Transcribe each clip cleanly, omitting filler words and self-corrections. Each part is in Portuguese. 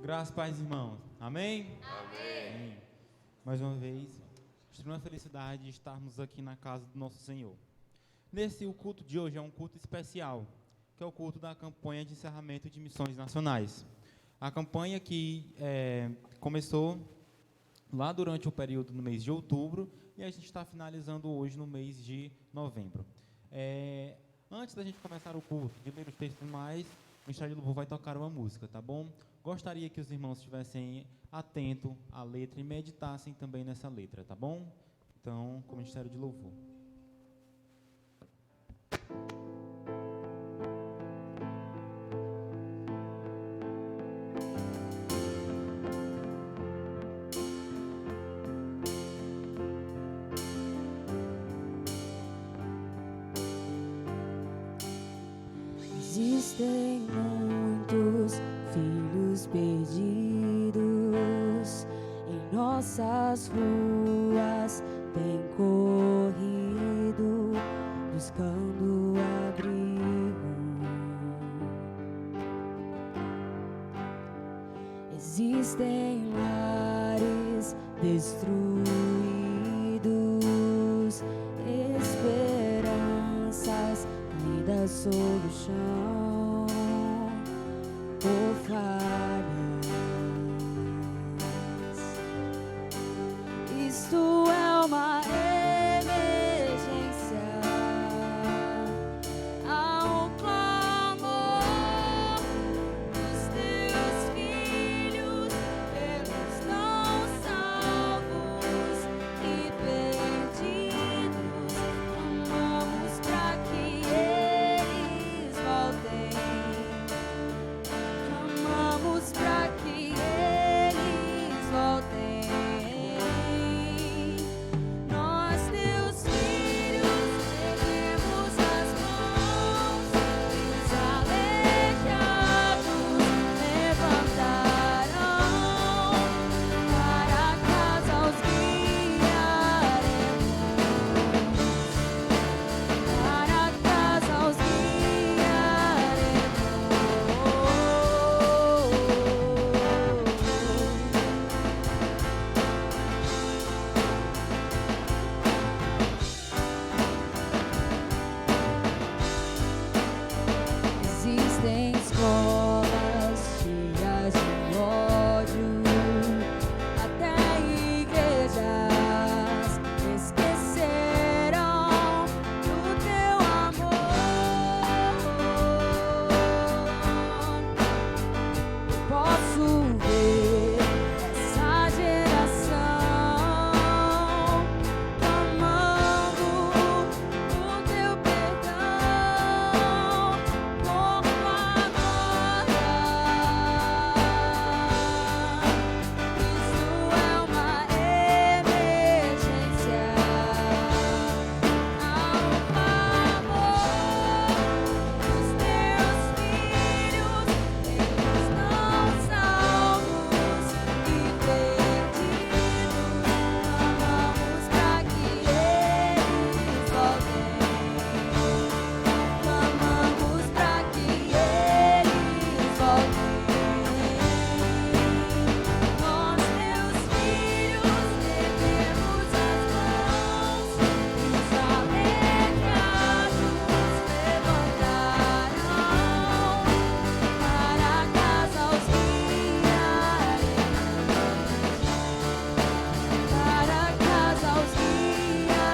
Graças, pais e irmãos. Amém? Amém. Mais uma vez, extrema felicidade de estarmos aqui na casa do nosso Senhor. O culto de hoje é um culto especial, que é o culto da campanha de encerramento de missões nacionais. A campanha que começou lá durante o período no mês de outubro e a gente está finalizando hoje no mês de novembro. Antes da gente começar o culto, de ler os textos mais, o Ministério de Louvor vai tocar uma música, tá bom? Gostaria que os irmãos estivessem atentos à letra e meditassem também nessa letra, tá bom? Então, com o Ministério de Louvor. Existem muitos filhos perdidos em nossas ruas, têm corrido buscando abrigo. Existem lares destruídos, esperanças caídas sobre o chão por falhas. Isto é uma emergência, há um clamor dos teus filhos, eles não salvos e perdidos. Clamamos para que eles voltem. Clamamos para que eles voltem. Nós, teus filhos, erguemos as mãos e os aleijados levantarão. Para casa os guiaremos. Para casa os Existem escolas cheias de ódio, até igrejas esqueceram do teu amor. Eu posso ver essa geração clamando por teu perdão, por tua glória. Isso é uma emergência, há um clamor dos teus filhos, eles não salvos e perdidos. Clamamos para que eles voltem. Clamamos para que eles voltem. Nós, teus filhos, erguemos as mãos e os aleijados levantarão. Para casa os guiaremos. Para casa os filhos,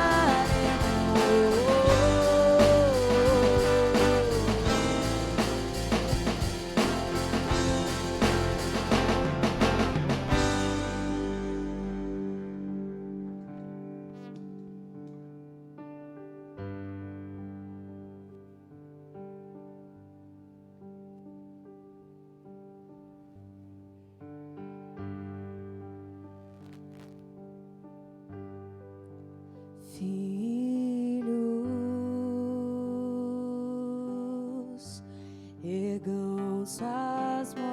ergam suas mãos,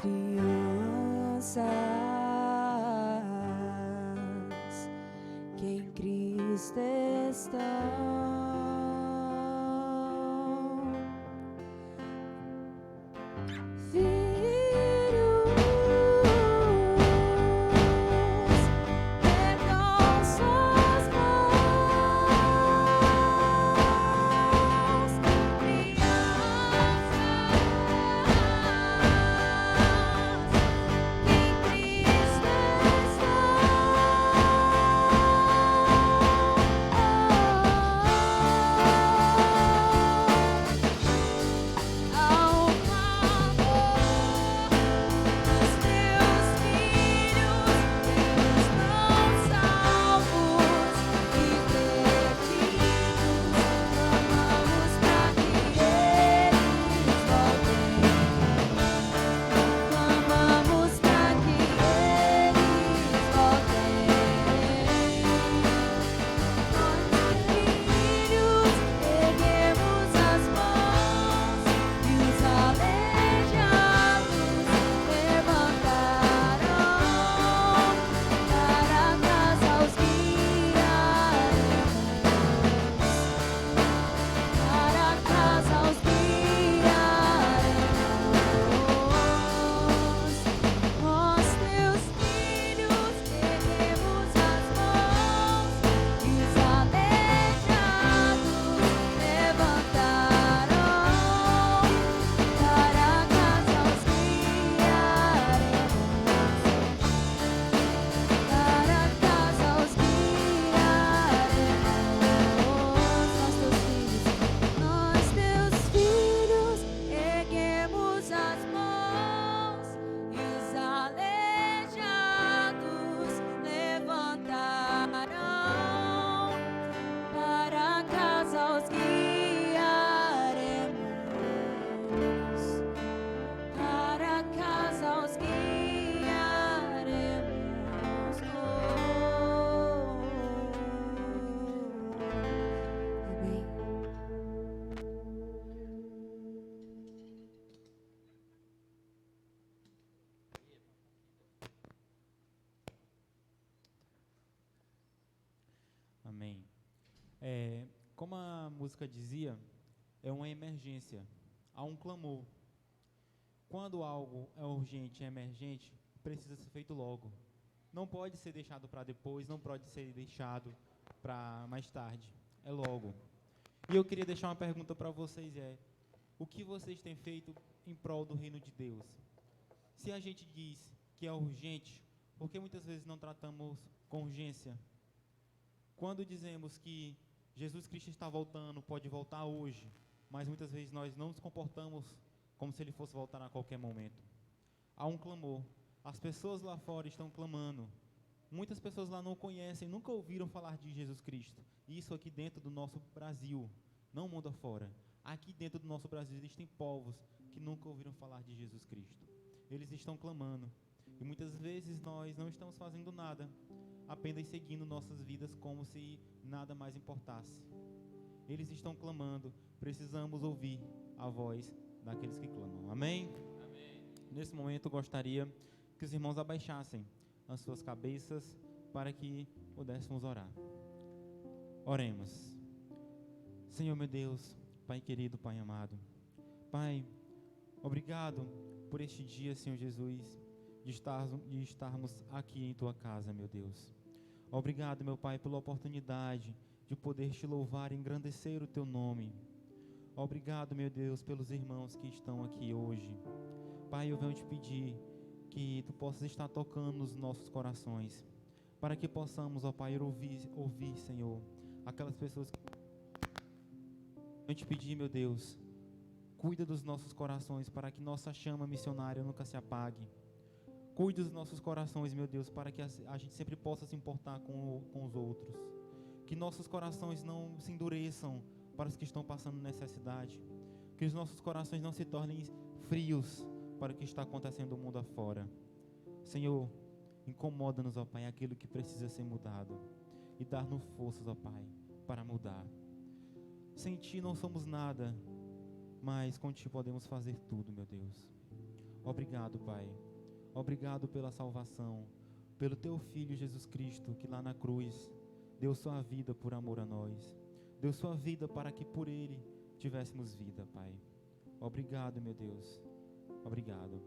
crianças que em Cristo estão. Como a música dizia, é uma emergência, há um clamor. Quando algo é urgente e emergente, precisa ser feito logo. Não pode ser deixado para depois, não pode ser deixado para mais tarde. É logo. E eu queria deixar uma pergunta para vocês, o que vocês têm feito em prol do reino de Deus? Se a gente diz que é urgente, por que muitas vezes não tratamos com urgência? Quando dizemos que Jesus Cristo está voltando, pode voltar hoje, mas muitas vezes nós não nos comportamos como se Ele fosse voltar a qualquer momento. Há um clamor. As pessoas lá fora estão clamando. Muitas pessoas lá não conhecem, nunca ouviram falar de Jesus Cristo. Isso aqui dentro do nosso Brasil, não mundo afora. Aqui dentro do nosso Brasil existem povos que nunca ouviram falar de Jesus Cristo. Eles estão clamando. E muitas vezes nós não estamos fazendo nada, apenas seguindo nossas vidas como se nada mais importasse. Eles estão clamando, precisamos ouvir a voz daqueles que clamam. Amém? Amém. Nesse momento eu gostaria que os irmãos abaixassem as suas cabeças para que pudéssemos orar. Oremos. Senhor meu Deus, Pai querido, Pai amado, Pai, obrigado por este dia, Senhor Jesus, de estarmos aqui em Tua casa, meu Deus. Obrigado, meu Pai, pela oportunidade de poder Te louvar e engrandecer o Teu nome. Obrigado, meu Deus, pelos irmãos que estão aqui hoje. Pai, eu venho Te pedir que Tu possas estar tocando nos nossos corações, para que possamos, ó Pai, ouvir, Senhor, aquelas pessoas que... Eu Te pedir, meu Deus, cuida dos nossos corações, para que nossa chama missionária nunca se apague. Cuide dos nossos corações, meu Deus, para que a gente sempre possa se importar com os outros. Que nossos corações não se endureçam para os que estão passando necessidade. Que os nossos corações não se tornem frios para o que está acontecendo no mundo afora. Senhor, incomoda-nos, ó Pai, aquilo que precisa ser mudado. E dar-nos forças, ó Pai, para mudar. Sem Ti não somos nada, mas com Ti podemos fazer tudo, meu Deus. Obrigado, Pai. Obrigado pela salvação, pelo Teu Filho Jesus Cristo, que lá na cruz deu Sua vida por amor a nós. Deu Sua vida para que por Ele tivéssemos vida, Pai. Obrigado, meu Deus. Obrigado.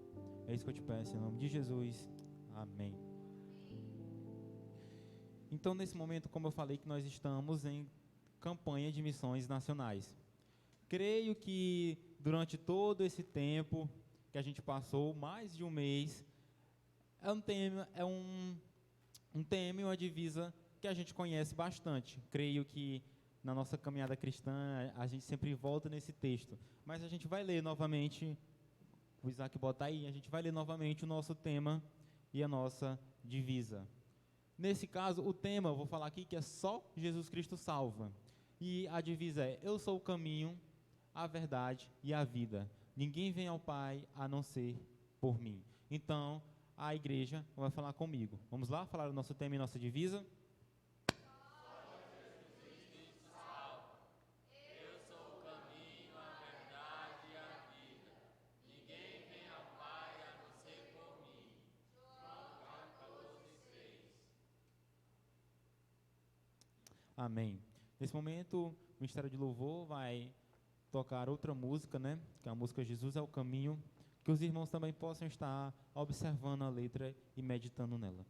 É isso que eu Te peço, em nome de Jesus. Amém. Então, nesse momento, como eu falei, que nós estamos em campanha de missões nacionais. Creio que durante todo esse tempo que a gente passou, mais de um mês, é um tema e uma divisa que a gente conhece bastante. Creio que na nossa caminhada cristã a gente sempre volta nesse texto, mas a gente vai ler novamente, o Isaac bota aí, a gente vai ler novamente o nosso tema e a nossa divisa. Nesse caso, o tema, eu vou falar aqui que é só Jesus Cristo salva. E a divisa é: eu sou o caminho, a verdade e a vida. Ninguém vem ao Pai a não ser por mim. Então, a igreja vai falar comigo. Vamos lá falar o nosso tema e nossa divisa? Amém. Nesse momento, o Ministério de Louvor vai tocar outra música, né? Que é a música Jesus é o Caminho, que os irmãos também possam estar observando a letra e meditando nela.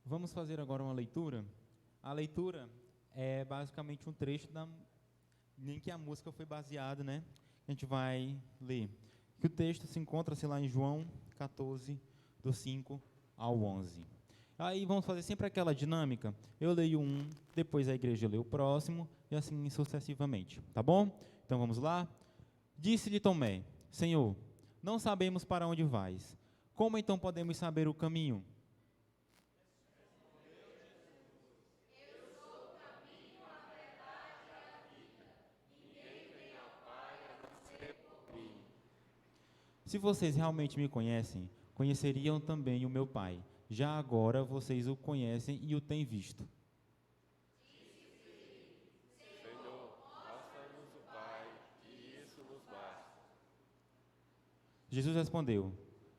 Vamos fazer agora uma leitura. A leitura é basicamente um trecho em que a música foi baseada, né? A gente vai ler. Que o texto se encontra-se lá em João 14, do 5 ao 11. Aí vamos fazer sempre aquela dinâmica. Eu leio um, depois a igreja lê o próximo, e assim sucessivamente. Tá bom? Então vamos lá. Disse-lhe Tomé: Senhor, não sabemos para onde vais. Como então podemos saber o caminho? Se vocês realmente me conhecem, conheceriam também o meu Pai. Já agora vocês o conhecem e o têm visto. Senhor, mostra-nos o Pai, e isso nos basta. Jesus respondeu: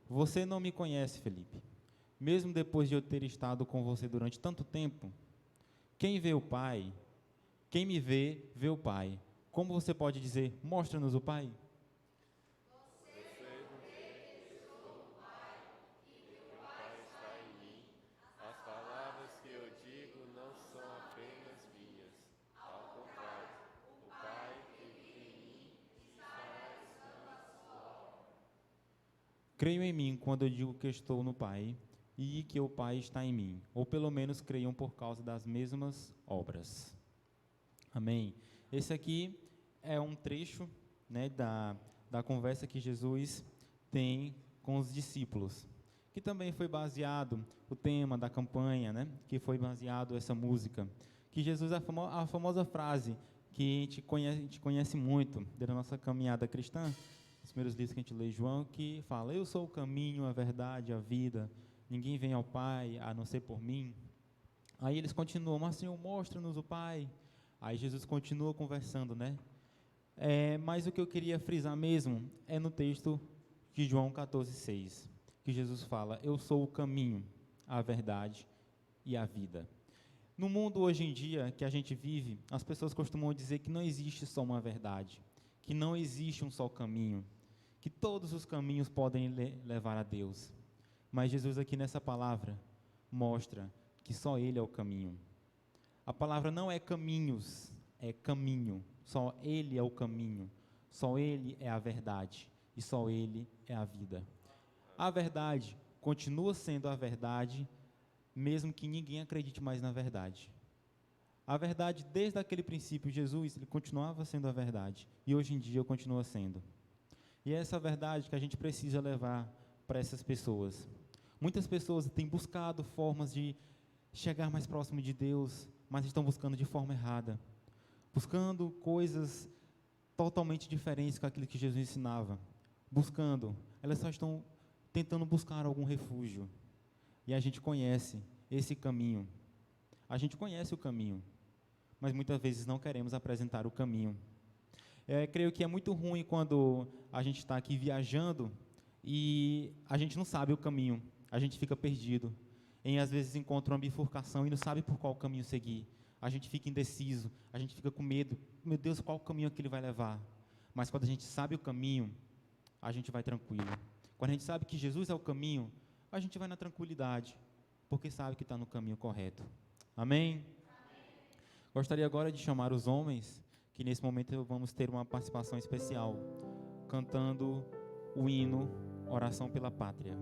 Você não me conhece, Felipe. Mesmo depois de eu ter estado com você durante tanto tempo, quem vê o Pai, quem me vê, vê o Pai. Como você pode dizer, mostra-nos o Pai? Está em mim. As palavras que eu digo não são apenas minhas. Ao contrário, o Pai que vive em mim Creiam em mim quando eu digo que estou no Pai e que o Pai está em mim, ou pelo menos creiam por causa das mesmas obras. Amém? Esse aqui é um trecho, né, da conversa que Jesus tem com os discípulos, que também foi baseado o tema da campanha, né, que foi baseado essa música, que Jesus, a famosa frase que a gente conhece muito da nossa caminhada cristã, os primeiros livros que a gente lê, João, que fala: eu sou o caminho, a verdade, a vida, ninguém vem ao Pai a não ser por mim. Aí eles continuam: mas Senhor, mostra-nos o Pai. Aí Jesus continua conversando, né? Mas o que eu queria frisar mesmo é no texto de João 14,6, que Jesus fala: eu sou o caminho, a verdade e a vida. No mundo hoje em dia que a gente vive, as pessoas costumam dizer que não existe só uma verdade, que não existe um só caminho, que todos os caminhos podem levar a Deus. Mas Jesus aqui nessa palavra mostra que só Ele é o caminho. A palavra não é caminhos, é caminho. Só Ele é o caminho, só Ele é a verdade e só Ele é a vida. A verdade continua sendo a verdade, mesmo que ninguém acredite mais na verdade. A verdade, desde aquele princípio, Jesus, ele continuava sendo a verdade, e hoje em dia continua sendo. E é essa verdade que a gente precisa levar para essas pessoas. Muitas pessoas têm buscado formas de chegar mais próximo de Deus, mas estão buscando de forma errada, buscando coisas totalmente diferentes com aquilo que Jesus ensinava, elas só estão tentando buscar algum refúgio. E a gente conhece esse caminho, a gente conhece o caminho, mas muitas vezes não queremos apresentar o caminho. Creio que é muito ruim quando a gente está aqui viajando e a gente não sabe o caminho, a gente fica perdido, às vezes encontra uma bifurcação e não sabe por qual caminho seguir, a gente fica indeciso, a gente fica com medo, meu Deus, qual caminho que ele vai levar? Mas quando a gente sabe o caminho, a gente vai tranquilo. Quando a gente sabe que Jesus é o caminho, a gente vai na tranquilidade, porque sabe que está no caminho correto. Amém? Gostaria agora de chamar os homens, que nesse momento vamos ter uma participação especial, cantando o hino Oração pela Pátria.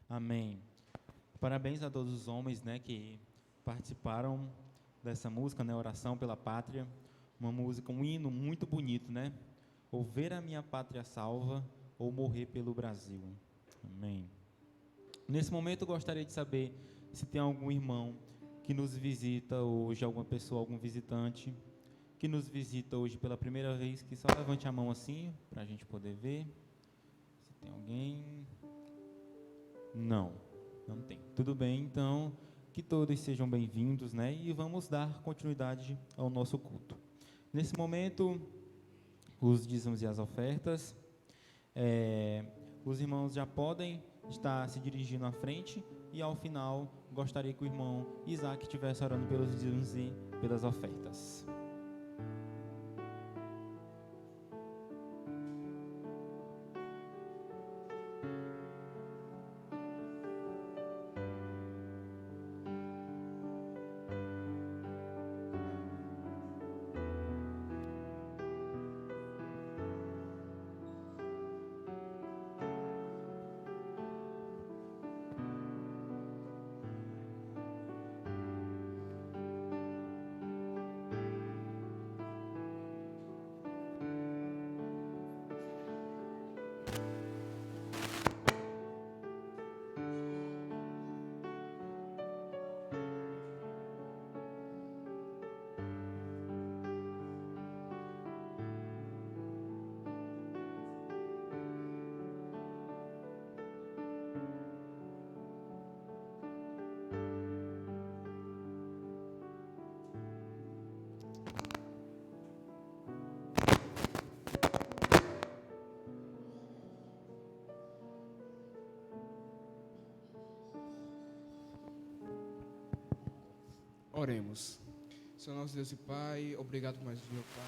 Amém. Parabéns a todos os homens, né, que participaram dessa música, né, Oração pela Pátria. Uma música, um hino muito bonito, né? Ou ver a minha pátria salva, ou morrer pelo Brasil. Amém. Nesse momento eu gostaria de saber se tem algum irmão que nos visita hoje, alguma pessoa, algum visitante que nos visita hoje pela primeira vez, que só levante a mão assim, para a gente poder ver. Se tem alguém... Não tem. Tudo bem, então, que todos sejam bem-vindos, né? E vamos dar continuidade ao nosso culto. Nesse momento, os dízimos e as ofertas, os irmãos já podem estar se dirigindo à frente e, ao final, gostaria que o irmão Isaac estivesse orando pelos dízimos e pelas ofertas. Oremos. Senhor nosso Deus e Pai, obrigado por mais um dia, Pai.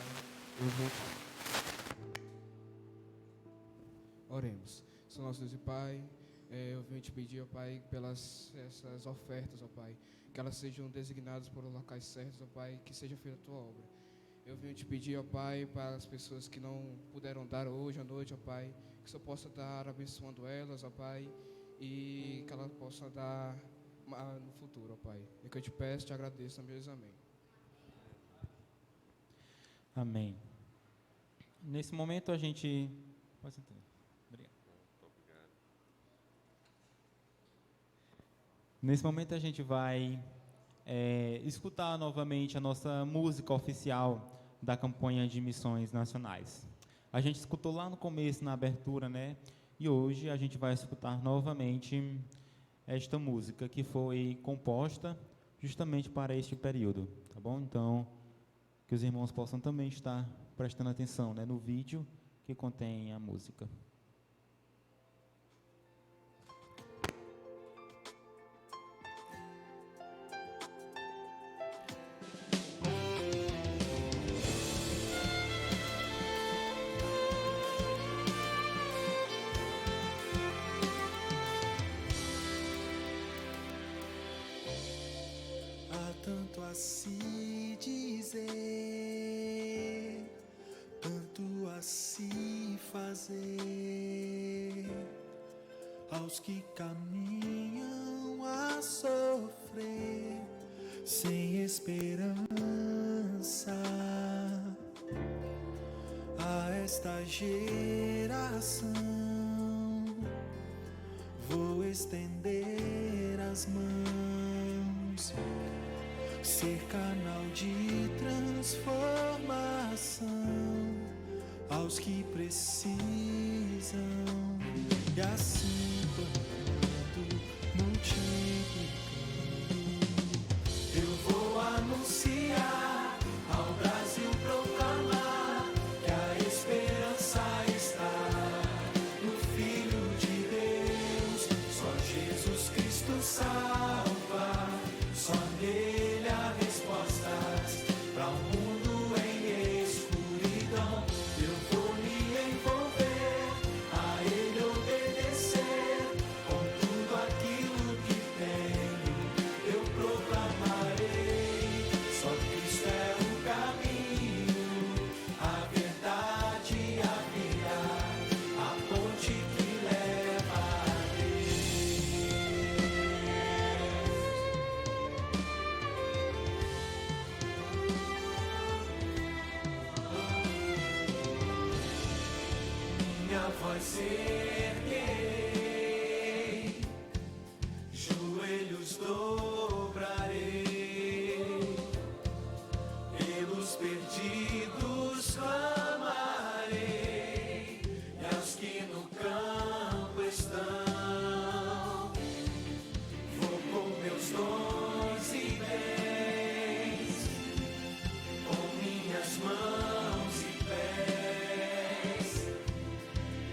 Oremos. Senhor nosso Deus e Pai, eu venho te pedir, ó Pai, pelas essas ofertas, ó Pai, que elas sejam designadas por locais certos, ó Pai, que seja feita a tua obra. Eu venho te pedir, ó Pai, para as pessoas que não puderam dar hoje à noite, ó Pai, que só possa dar abençoando elas, ó Pai, e que ela possa dar no futuro, ó Pai. É que eu te peço, te agradeço, amém. Amém. Nesse momento a gente... Pode sentar. Obrigado. Nesse momento a gente vai escutar novamente a nossa música oficial da campanha de missões nacionais. A gente escutou lá no começo, na abertura, né? E hoje a gente vai escutar novamente esta música que foi composta justamente para este período, tá bom? Então, que os irmãos possam também estar prestando atenção, né, no vídeo que contém a música. Tanto a se dizer, tanto a se fazer, aos que caminham a sofrer, sem esperança, a esta geração vou estender as mãos, ser canal de transformação aos que precisam, e assim plantando, multiplicando, eu vou anunciar ao Brasil, proclamar que a esperança está no Filho de Deus. Só Jesus Cristo salva, só nele há respostas para um mundo em escuridão. Eu vou me envolver, a ele obedecer, com voz erguerei, joelhos dobrarei, pelos perdidos clamarei, e aos que no campo estão, vou com meus dons e bens, com minhas mãos e pés,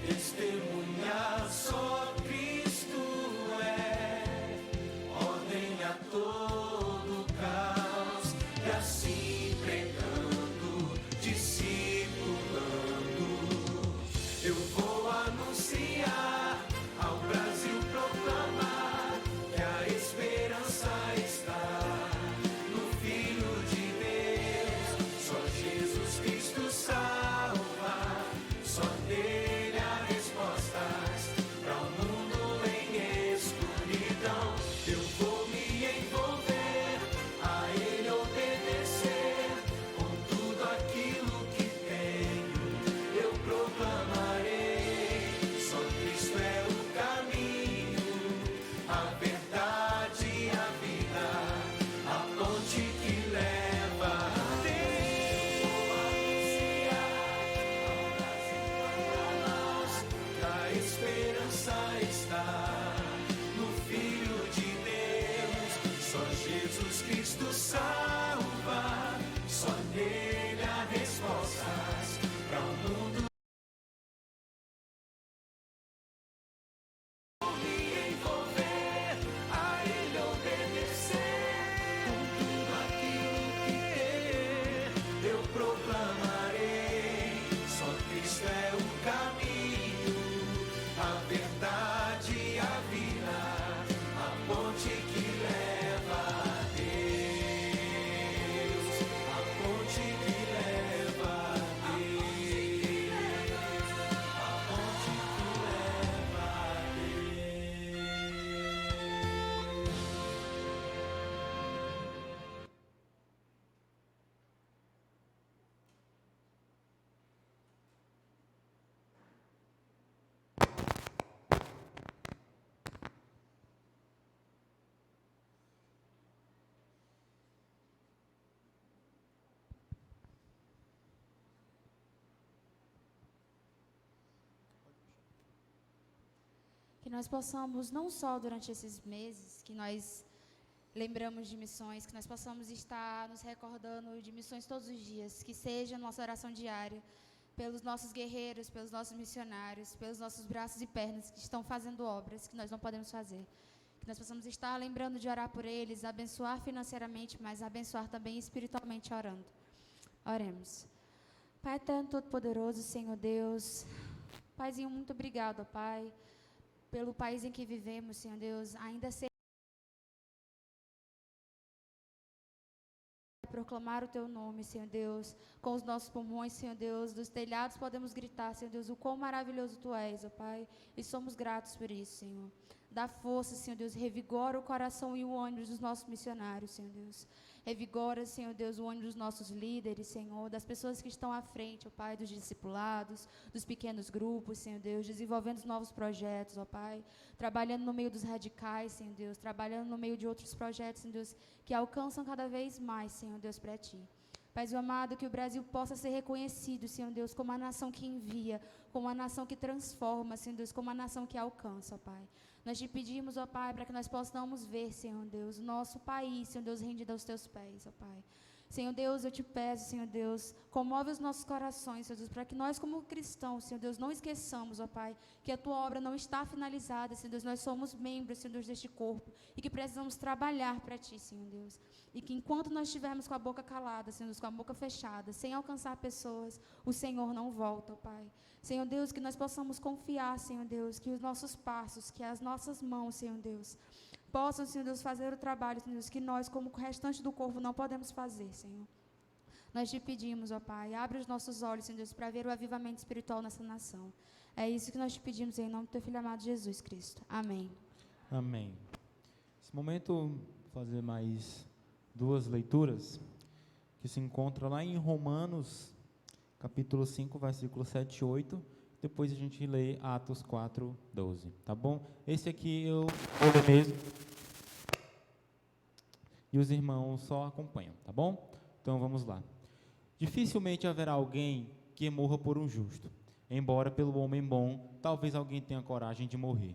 testemunhar só Cristo é, ordem a todo caos, e assim pregando, discipulando, eu vou anunciar, ao Brasil proclamar, que a esperança está no Filho de Deus, só Jesus Cristo salva, só nele há respostas para um mundo em escuridão. Eu vou me envolver, a ele obedecer, com tudo aquilo que tenho eu proclamarei. Só Cristo é o caminho, a verdade e a vida, a ponte que leva a Deus. A esperança está no Filho de Deus, só Jesus Cristo salva, só nele há respostas para o mundo. Me envolver, a ele obedecer, com tudo aquilo que ter eu proclamarei. Só Cristo é o caminho, a verdade e a vida, a ponte que leva a Deus, a ponte que leva a Deus, a ponte que leva a Deus. Que nós possamos, não só durante esses meses, que nós lembramos de missões, que nós possamos estar nos recordando de missões todos os dias, que seja nossa oração diária, pelos nossos guerreiros, pelos nossos missionários, pelos nossos braços e pernas que estão fazendo obras que nós não podemos fazer. Que nós possamos estar lembrando de orar por eles, abençoar financeiramente, mas abençoar também espiritualmente orando. Oremos. Pai eterno, todo-poderoso, Senhor Deus, Paizinho, muito obrigado, ó Pai, pelo país em que vivemos, Senhor Deus, ainda ser proclamar o Teu nome, Senhor Deus, com os nossos pulmões, Senhor Deus, dos telhados podemos gritar, Senhor Deus, o quão maravilhoso Tu és, ó Pai, e somos gratos por isso, Senhor. Dá força, Senhor Deus, revigora o coração e o ânimo dos nossos missionários, Senhor Deus. Revigora, Senhor Deus, o ânimo dos nossos líderes, Senhor, das pessoas que estão à frente, ó Pai, dos discipulados, dos pequenos grupos, Senhor Deus, desenvolvendo novos projetos, ó Pai, trabalhando no meio dos radicais, Senhor Deus, trabalhando no meio de outros projetos, Senhor Deus, que alcançam cada vez mais, Senhor Deus, para Ti. Paizinho amado, que o Brasil possa ser reconhecido, Senhor Deus, como a nação que envia, como a nação que transforma, Senhor Deus, como a nação que alcança, ó Pai. Nós te pedimos, ó Pai, para que nós possamos ver, Senhor Deus, o nosso país, Senhor Deus, rendido aos Teus pés, ó Pai. Senhor Deus, eu te peço, Senhor Deus, comove os nossos corações, Senhor Deus, para que nós como cristãos, Senhor Deus, não esqueçamos, ó Pai, que a Tua obra não está finalizada, Senhor Deus, nós somos membros, Senhor Deus, deste corpo, e que precisamos trabalhar para Ti, Senhor Deus. E que enquanto nós estivermos com a boca calada, Senhor Deus, com a boca fechada, sem alcançar pessoas, o Senhor não volta, ó Pai. Senhor Deus, que nós possamos confiar, Senhor Deus, que os nossos passos, que as nossas mãos, Senhor Deus, possam, Senhor Deus, fazer o trabalho, Senhor Deus, que nós, como o restante do corpo, não podemos fazer, Senhor. Nós te pedimos, ó Pai, abre os nossos olhos, Senhor Deus, para ver o avivamento espiritual nessa nação. É isso que nós te pedimos em nome do Teu Filho amado Jesus Cristo. Amém. Amém. Nesse momento, vou fazer mais duas leituras, que se encontram lá em Romanos, capítulo 5, versículos 7 e 8, depois a gente lê Atos 4:12, tá bom? Esse aqui eu vou ler mesmo. E os irmãos só acompanham, tá bom? Então vamos lá. Dificilmente haverá alguém que morra por um justo, embora pelo homem bom, talvez alguém tenha coragem de morrer.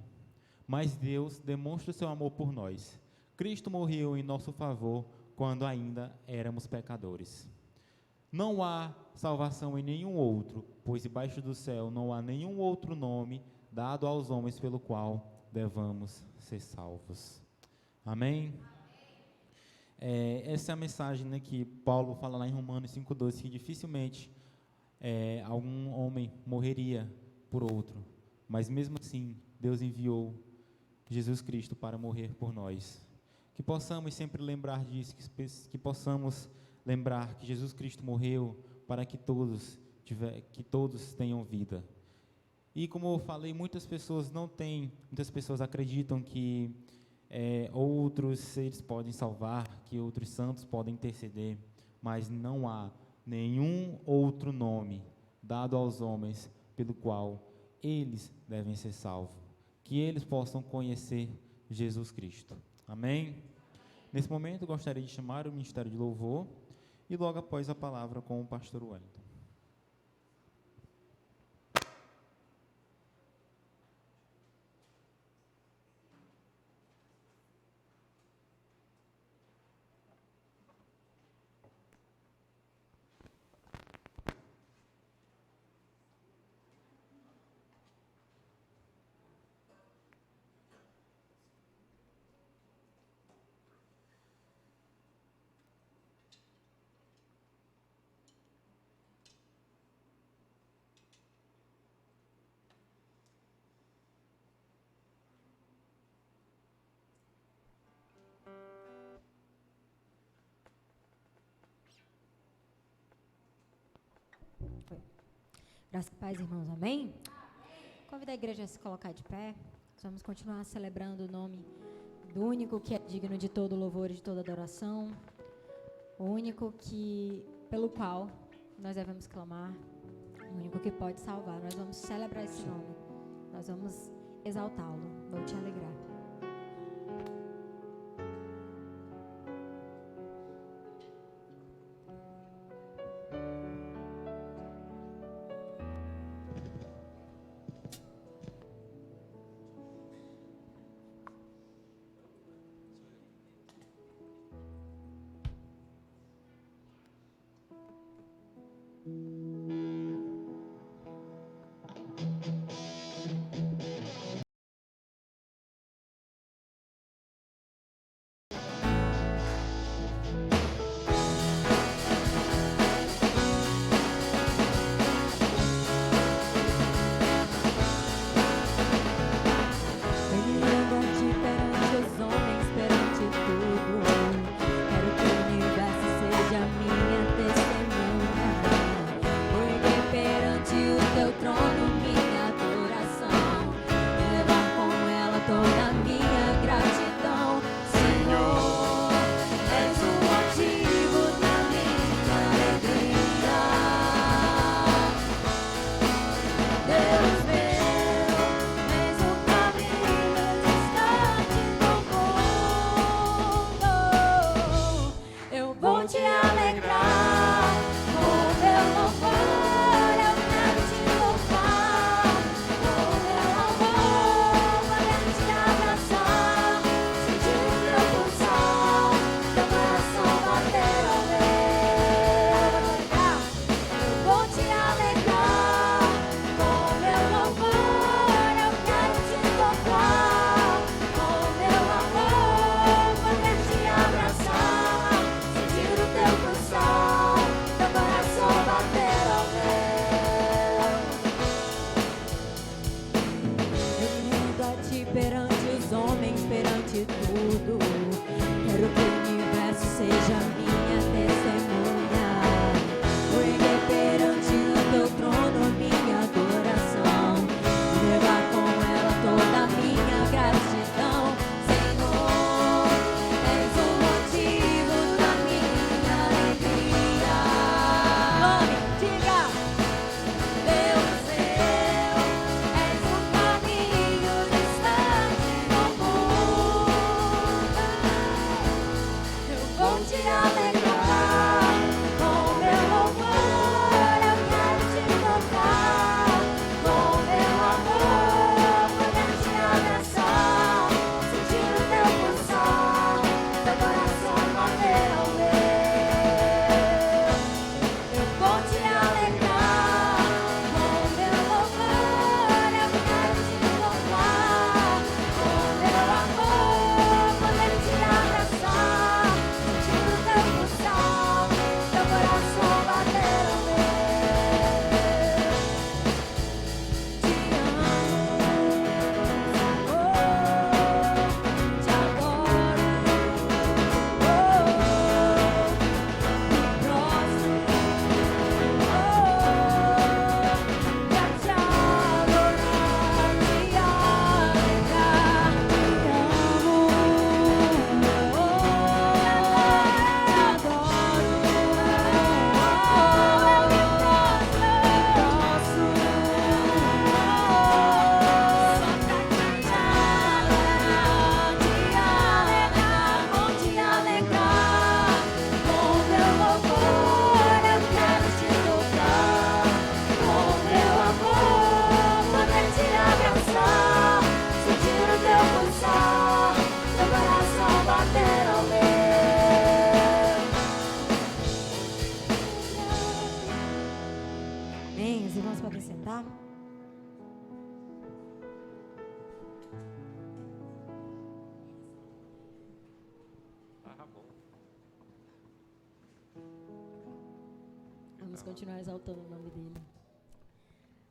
Mas Deus demonstra o seu amor por nós. Cristo morreu em nosso favor quando ainda éramos pecadores. Não há salvação em nenhum outro, pois debaixo do céu não há nenhum outro nome dado aos homens pelo qual devamos ser salvos. Amém? Essa é a mensagem, né, que Paulo fala lá em Romanos 5:12, que dificilmente algum homem morreria por outro, mas mesmo assim Deus enviou Jesus Cristo para morrer por nós. Que possamos sempre lembrar disso, que possamos lembrar que Jesus Cristo morreu para que todos tenham vida. E como eu falei, muitas pessoas acreditam que outros seres podem salvar, que outros santos podem interceder, mas não há nenhum outro nome dado aos homens pelo qual eles devem ser salvos, que eles possam conhecer Jesus Cristo. Amém? Nesse momento, gostaria de chamar o Ministério de Louvor e logo após a palavra com o pastor Wellington. Graças e paz, irmãos. Amém? Convido a igreja a se colocar de pé. Nós vamos continuar celebrando o nome do único que é digno de todo louvor e de toda adoração. O único pelo qual nós devemos clamar. O único que pode salvar. Nós vamos celebrar esse nome. Nós vamos exaltá-lo. Vou te alegrar. cantar. Ah, bom. Vamos continuar exaltando o nome dele.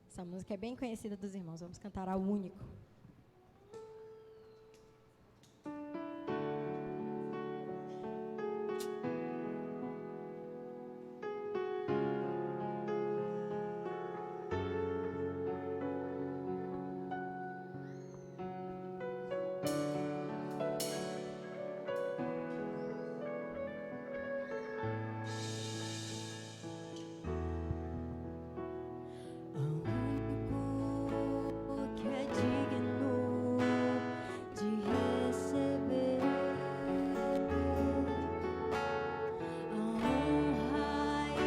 Essa música é bem conhecida dos irmãos. Vamos cantar ao único. Que é digno de receber a honra e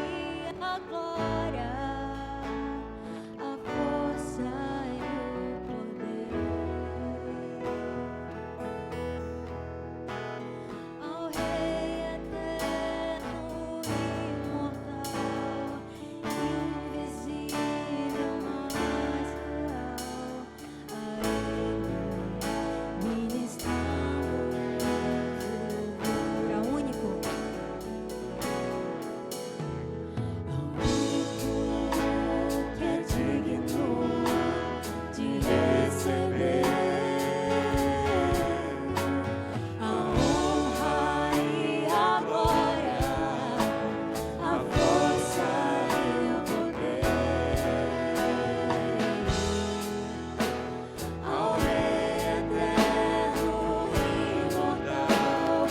a glória, a força e o poder ao Rei eterno e imortal, invisível, mas real. A Ele ministramos louvor ao único que é digno de receber a honra e a glória, a força e o poder ao Rei eterno e imortal,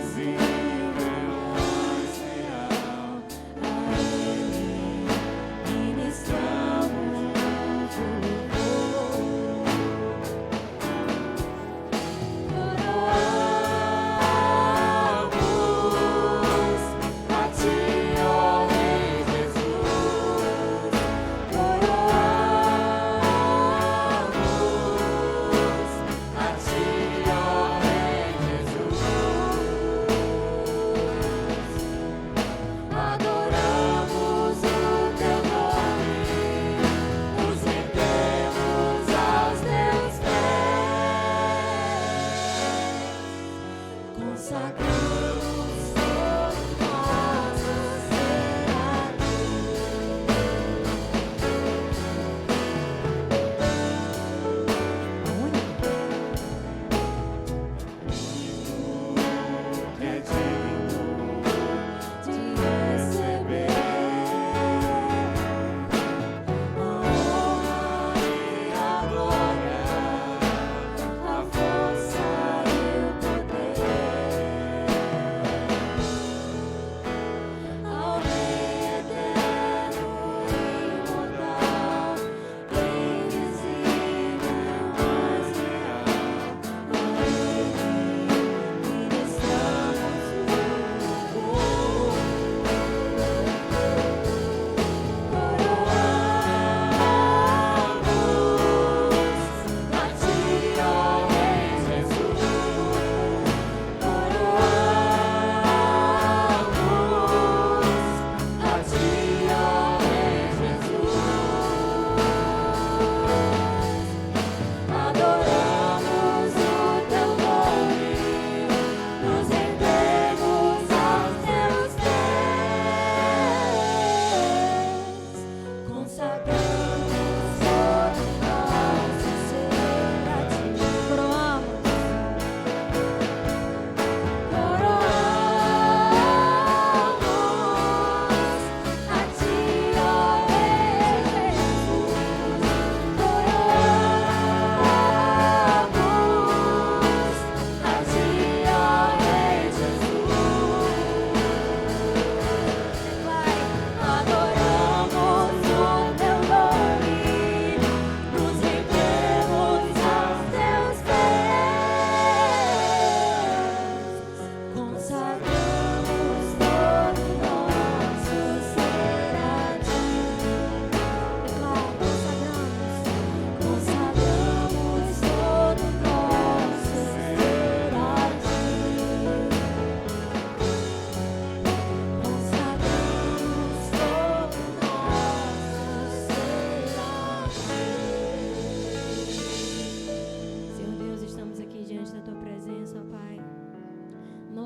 invisível, mas real. A Ele ministramos Coroamos a Ti, ó Rei Jesus. Coroamos a Ti, ó Rei Jesus. Adoramos o Teu nome, nos rendemos aos Teus pés, consagramos todo nosso ser a Que é digno de receber a honra e a glória, a força e o poder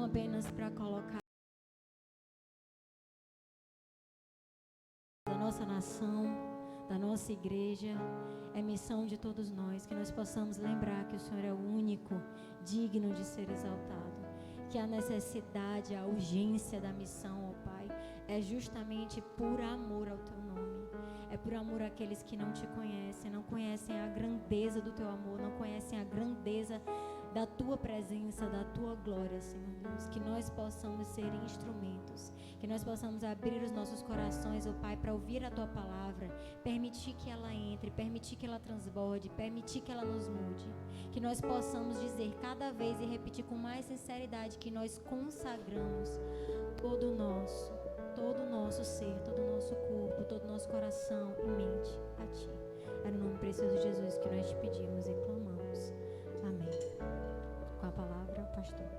apenas para colocar da nossa nação, da nossa igreja, é missão de todos nós, que nós possamos lembrar que o Senhor é o único digno de ser exaltado, que a necessidade, a urgência da missão, ó Pai, é justamente por amor ao Teu nome, é por amor àqueles que não Te conhecem, não conhecem a grandeza do Teu amor, não conhecem a grandeza da Tua presença, da Tua glória, Senhor Deus, que nós possamos ser instrumentos, que nós possamos abrir os nossos corações, ó Pai, para ouvir a Tua palavra, permitir que ela entre, permitir que ela transborde, permitir que ela nos mude, que nós possamos dizer cada vez e repetir com mais sinceridade que nós consagramos todo o nosso ser, todo o nosso corpo, todo o nosso coração e mente a Ti. É no nome precioso de Jesus que nós te pedimos e clamamos. Amém. Com a palavra, pastor.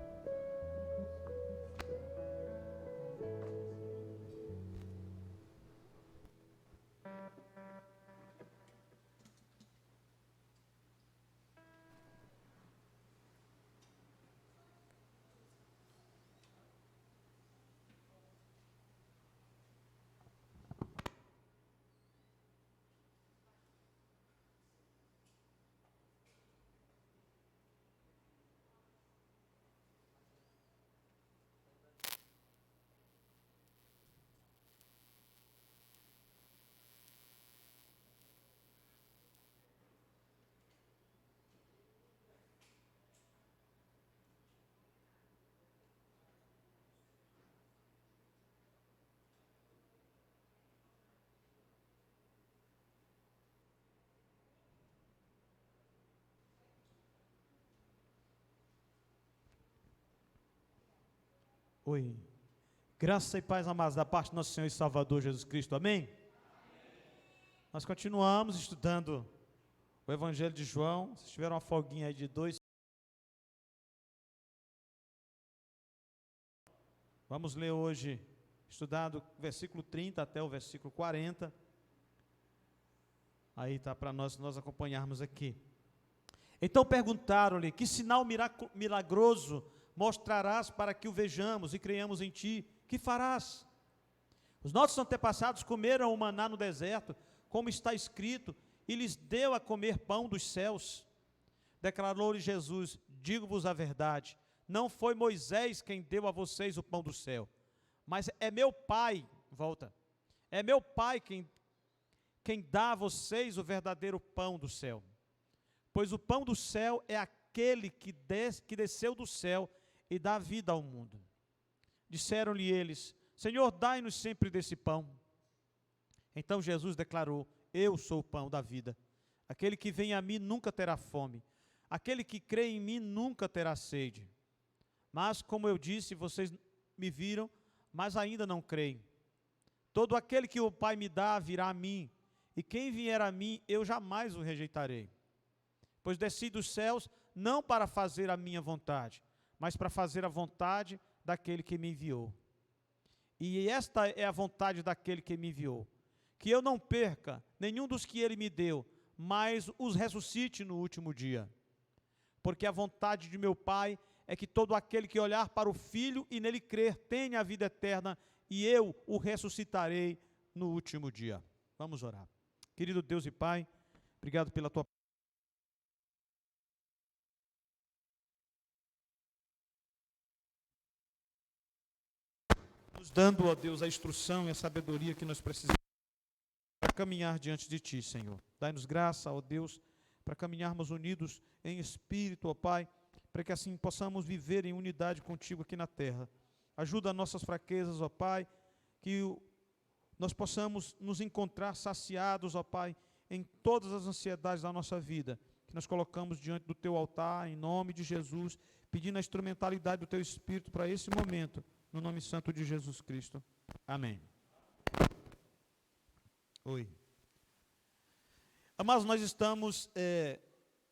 Oi. Graça e paz, amados, da parte do nosso Senhor e Salvador Jesus Cristo. Amém? Nós continuamos estudando o Evangelho de João. Vocês tiveram uma folguinha aí de 2. Vamos ler hoje, estudando o versículo 30 até o versículo 40. Aí está para nós acompanharmos aqui. Então perguntaram-lhe: que sinal milagroso mostrarás para que o vejamos e creiamos em ti? Que farás? Os nossos antepassados comeram o maná no deserto, como está escrito, e lhes deu a comer pão dos céus. Declarou-lhe Jesus: digo-vos a verdade, não foi Moisés quem deu a vocês o pão do céu, mas é meu Pai, é meu Pai quem dá a vocês o verdadeiro pão do céu. Pois o pão do céu é aquele que desceu do céu e dá vida ao mundo. Disseram-lhe eles: Senhor, dai-nos sempre desse pão. Então Jesus declarou: eu sou o pão da vida. Aquele que vem a mim nunca terá fome. Aquele que crê em mim nunca terá sede. Mas, como eu disse, vocês me viram, mas ainda não creem. Todo aquele que o Pai me dá virá a mim, e quem vier a mim, eu jamais o rejeitarei. Pois desci dos céus não para fazer a minha vontade, mas para fazer a vontade daquele que me enviou. E esta é a vontade daquele que me enviou, que eu não perca nenhum dos que ele me deu, mas os ressuscite no último dia. Porque a vontade de meu Pai é que todo aquele que olhar para o Filho e nele crer tenha a vida eterna, e eu o ressuscitarei no último dia. Vamos orar. Querido Deus e Pai, obrigado pela tua nos dando, ó Deus, a instrução e a sabedoria que nós precisamos para caminhar diante de Ti, Senhor. Dai-nos graça, ó Deus, para caminharmos unidos em espírito, ó Pai, para que assim possamos viver em unidade contigo aqui na terra. Ajuda nossas fraquezas, ó Pai, que nós possamos nos encontrar saciados, ó Pai, em todas as ansiedades da nossa vida, que nós colocamos diante do Teu altar, em nome de Jesus, pedindo a instrumentalidade do Teu Espírito para esse momento, no nome santo de Jesus Cristo. Amém. Oi. Amados, nós estamos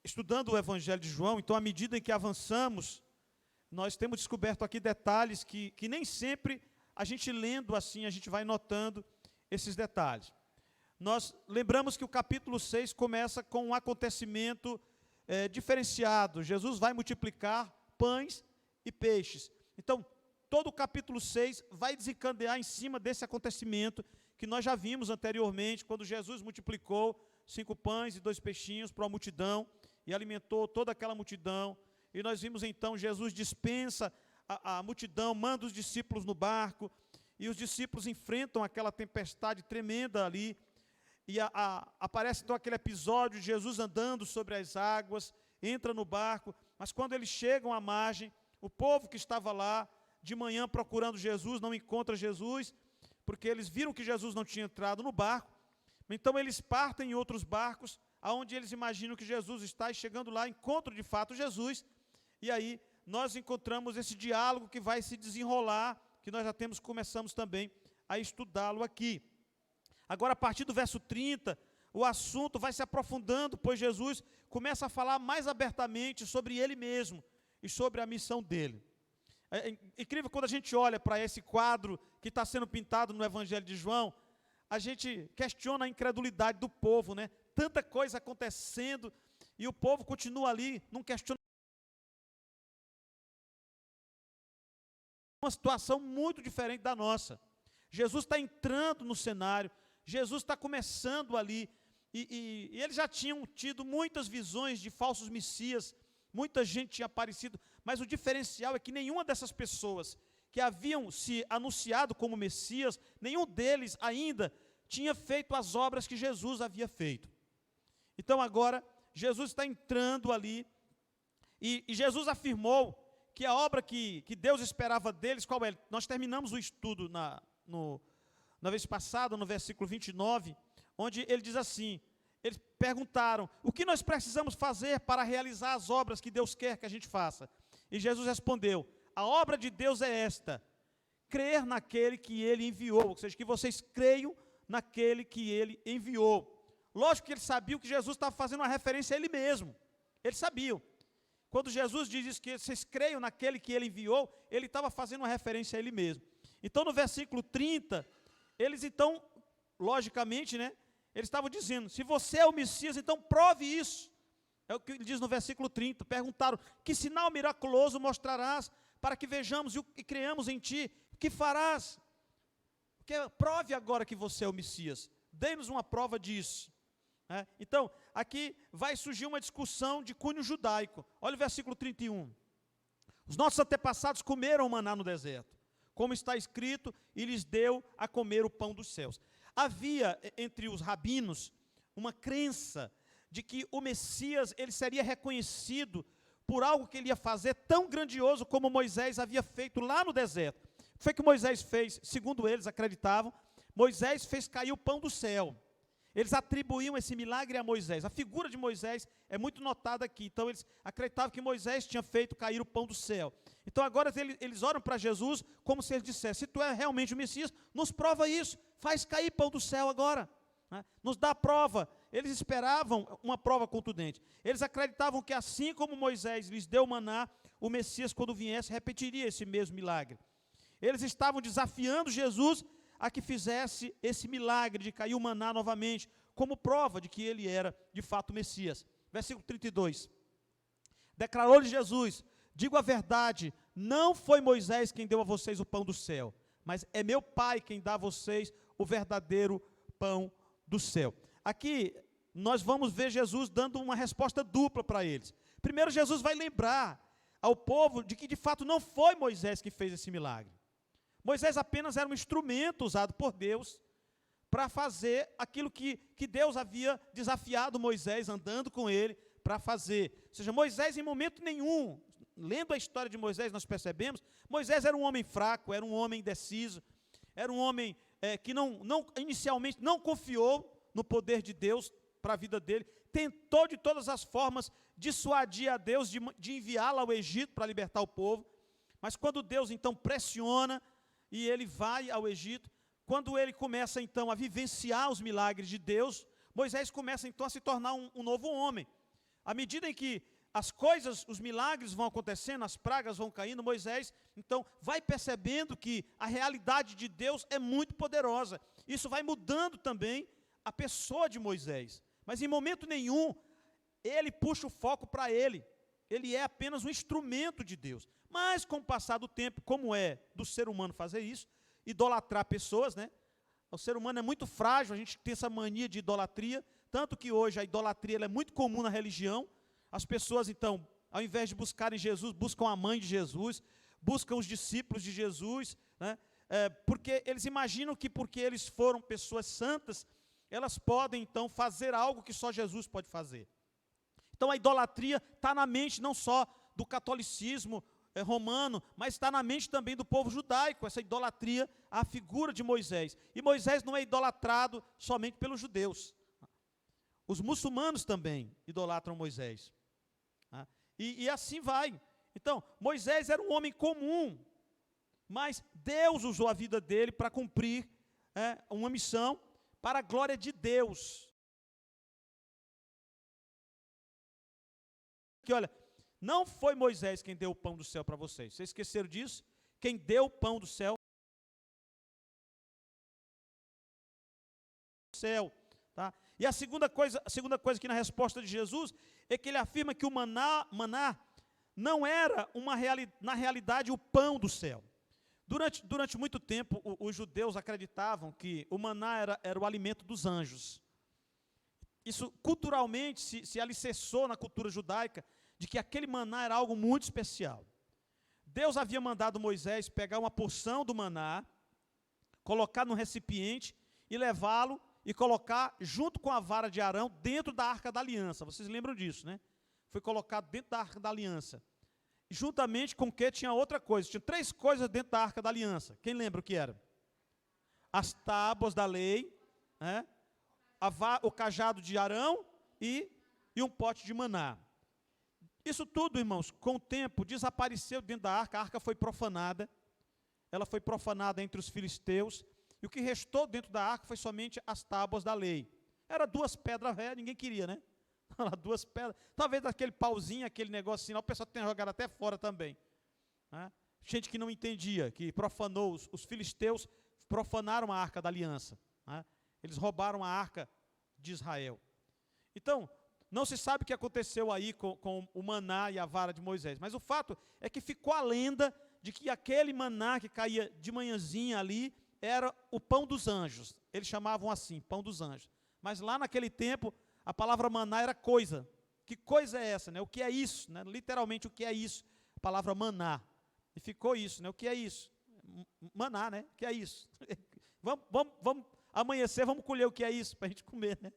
estudando o Evangelho de João, então à medida em que avançamos, nós temos descoberto aqui detalhes que nem sempre a gente lendo assim, a gente vai notando esses detalhes. Nós lembramos que o capítulo 6 começa com um acontecimento diferenciado. Jesus vai multiplicar pães e peixes. Então, todo o capítulo 6 vai desencadear em cima desse acontecimento que nós já vimos anteriormente, quando Jesus multiplicou 5 pães e 2 peixinhos para uma multidão e alimentou toda aquela multidão. E nós vimos então Jesus dispensa a multidão, manda os discípulos no barco, e os discípulos enfrentam aquela tempestade tremenda ali. E aparece então aquele episódio de Jesus andando sobre as águas, entra no barco, mas quando eles chegam à margem, o povo que estava lá de manhã procurando Jesus, não encontra Jesus, porque eles viram que Jesus não tinha entrado no barco. Então eles partem em outros barcos, aonde eles imaginam que Jesus está, e chegando lá, encontram de fato Jesus, e aí nós encontramos esse diálogo que vai se desenrolar, que nós já começamos também a estudá-lo aqui. Agora, a partir do verso 30, o assunto vai se aprofundando, pois Jesus começa a falar mais abertamente sobre ele mesmo e sobre a missão dele. É incrível quando a gente olha para esse quadro que está sendo pintado no Evangelho de João, a gente questiona a incredulidade do povo, né? Tanta coisa acontecendo e o povo continua ali num questionamento. Uma situação muito diferente da nossa. Jesus está entrando no cenário, Jesus está começando ali, e eles já tinham tido muitas visões de falsos messias, muita gente tinha aparecido, mas o diferencial é que nenhuma dessas pessoas que haviam se anunciado como Messias, nenhum deles ainda tinha feito as obras que Jesus havia feito. Então agora, Jesus está entrando ali, e Jesus afirmou que a obra que Deus esperava deles, qual é? Nós terminamos o estudo na vez passada, no versículo 29, onde ele diz assim, eles perguntaram, o que nós precisamos fazer para realizar as obras que Deus quer que a gente faça? E Jesus respondeu, a obra de Deus é esta, crer naquele que ele enviou, ou seja, que vocês creiam naquele que ele enviou. Lógico que eles sabiam que Jesus estava fazendo uma referência a ele mesmo, eles sabiam. Quando Jesus diz isso, que vocês creiam naquele que ele enviou, ele estava fazendo uma referência a ele mesmo. Então, no versículo 30, eles então, logicamente, né, eles estavam dizendo, se você é o Messias, então prove isso. É o que ele diz no versículo 30, perguntaram, que sinal miraculoso mostrarás para que vejamos e creamos em ti? O que farás? Porque prove agora que você é o Messias, dê-nos uma prova disso. Então, aqui vai surgir uma discussão de cunho judaico. Olha o versículo 31. Os nossos antepassados comeram o maná no deserto, como está escrito, e lhes deu a comer o pão dos céus. Havia entre os rabinos uma crença de que o Messias ele seria reconhecido por algo que ele ia fazer tão grandioso como Moisés havia feito lá no deserto. O que foi que Moisés fez? Segundo eles acreditavam, Moisés fez cair o pão do céu. Eles atribuíam esse milagre a Moisés. A figura de Moisés é muito notada aqui. Então, eles acreditavam que Moisés tinha feito cair o pão do céu. Então, agora eles oram para Jesus como se ele dissesse, se tu é realmente o Messias, nos prova isso. Faz cair pão do céu agora. Nos dá a prova. Eles esperavam uma prova contundente. Eles acreditavam que assim como Moisés lhes deu maná, o Messias, quando viesse, repetiria esse mesmo milagre. Eles estavam desafiando Jesus a que fizesse esse milagre de cair o maná novamente, como prova de que ele era, de fato, o Messias. Versículo 32. Declarou-lhe Jesus, digo a verdade, não foi Moisés quem deu a vocês o pão do céu, mas é meu Pai quem dá a vocês o verdadeiro pão do céu. Aqui, nós vamos ver Jesus dando uma resposta dupla para eles. Primeiro, Jesus vai lembrar ao povo de que, de fato, não foi Moisés que fez esse milagre. Moisés apenas era um instrumento usado por Deus para fazer aquilo que Deus havia desafiado Moisés, andando com ele, para fazer. Ou seja, Moisés em momento nenhum, lendo a história de Moisés, nós percebemos, Moisés era um homem fraco, era um homem indeciso, era um homem que inicialmente não confiou no poder de Deus para a vida dele, tentou de todas as formas dissuadir a Deus de enviá-lo ao Egito para libertar o povo, mas quando Deus então pressiona, e ele vai ao Egito, quando ele começa então a vivenciar os milagres de Deus, Moisés começa então a se tornar um novo homem. À medida em que as coisas, os milagres vão acontecendo, as pragas vão caindo, Moisés então vai percebendo que a realidade de Deus é muito poderosa. Isso vai mudando também a pessoa de Moisés. Mas em momento nenhum, ele puxa o foco para ele. ele é apenas um instrumento de Deus. Mas, com o passar do tempo, como é do ser humano fazer isso, idolatrar pessoas, né? O ser humano é muito frágil, a gente tem essa mania de idolatria, tanto que hoje a idolatria ela é muito comum na religião. As pessoas, então, ao invés de buscarem Jesus, buscam a mãe de Jesus, buscam os discípulos de Jesus, né? Porque eles imaginam que porque eles foram pessoas santas, elas podem, então, fazer algo que só Jesus pode fazer. Então, a idolatria está na mente não só do catolicismo romano, mas está na mente também do povo judaico, essa idolatria à figura de Moisés. E Moisés não é idolatrado somente pelos judeus. Os muçulmanos também idolatram Moisés. E assim vai. Então, Moisés era um homem comum, mas Deus usou a vida dele para cumprir uma missão para a glória de Deus. Que olha, não foi Moisés quem deu o pão do céu para vocês. Vocês esqueceram disso? Quem deu o pão do céu? Tá? E a segunda coisa aqui na resposta de Jesus é que ele afirma que o maná não era na realidade o pão do céu. Durante muito tempo, os judeus acreditavam que o maná era o alimento dos anjos. Isso culturalmente se alicerçou na cultura judaica de que aquele maná era algo muito especial. Deus havia mandado Moisés pegar uma porção do maná, colocar num recipiente e levá-lo e colocar junto com a vara de Arão dentro da Arca da Aliança. Vocês lembram disso, né? Foi colocado dentro da Arca da Aliança. Juntamente com o que tinha outra coisa. Tinha 3 coisas dentro da Arca da Aliança. Quem lembra o que era? As tábuas da lei, né? O cajado de Arão e um pote de maná. Isso tudo, irmãos, com o tempo desapareceu dentro da arca. A arca foi profanada. Ela foi profanada entre os filisteus. E o que restou dentro da arca foi somente as tábuas da lei. Era 2 pedras velhas, ninguém queria, né? 2 pedras. Talvez aquele pauzinho, aquele negocinho, o pessoal tenha jogado até fora também. Né? Gente que não entendia, que profanou, os filisteus profanaram a arca da aliança. Né? Eles roubaram a arca de Israel. Então, não se sabe o que aconteceu aí com o maná e a vara de Moisés. Mas o fato é que ficou a lenda de que aquele maná que caía de manhãzinha ali era o pão dos anjos. Eles chamavam assim, pão dos anjos. Mas lá naquele tempo, a palavra maná era coisa. Que coisa é essa, né? O que é isso? Né? Literalmente, o que é isso? A palavra maná. E ficou isso, né? O que é isso? Maná, né? O que é isso? vamos amanhecer, vamos colher o que é isso para a gente comer, né?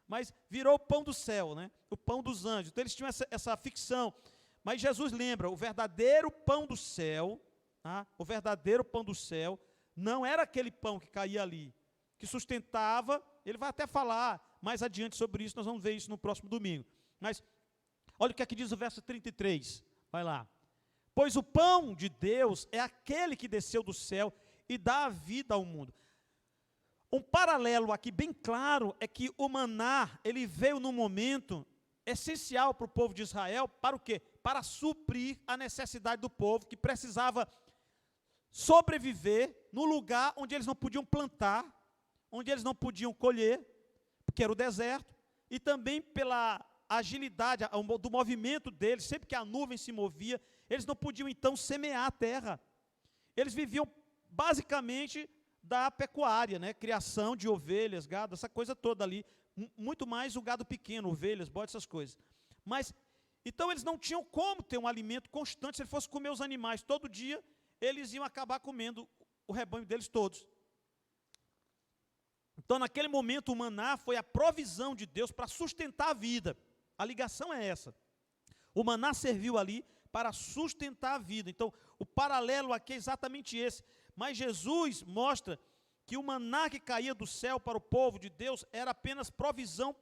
Mas virou o pão do céu, né? O pão dos anjos. Então eles tinham essa ficção. Mas Jesus lembra, o verdadeiro pão do céu, tá? O verdadeiro pão do céu não era aquele pão que caía ali, que sustentava. Ele vai até falar mais adiante sobre isso, nós vamos ver isso no próximo domingo. Mas olha o que aqui diz o verso 33. Vai lá. Pois o pão de Deus é aquele que desceu do céu e dá a vida ao mundo. Um paralelo aqui bem claro é que o maná, ele veio num momento essencial para o povo de Israel, para o quê? Para suprir a necessidade do povo, que precisava sobreviver no lugar onde eles não podiam plantar, onde eles não podiam colher, porque era o deserto, e também pela agilidade do movimento deles, sempre que a nuvem se movia, eles não podiam então semear a terra. Eles viviam basicamente da pecuária, né? Criação de ovelhas, gado, essa coisa toda ali, muito mais o gado pequeno, ovelhas, bodes, essas coisas. Mas, então eles não tinham como ter um alimento constante. Se ele fosse comer os animais todo dia, eles iam acabar comendo o rebanho deles todos. Então, naquele momento, o maná foi a provisão de Deus para sustentar a vida. A ligação é essa. O maná serviu ali para sustentar a vida. Então, o paralelo aqui é exatamente esse. Mas Jesus mostra que o maná que caía do céu para o povo de Deus era apenas provisão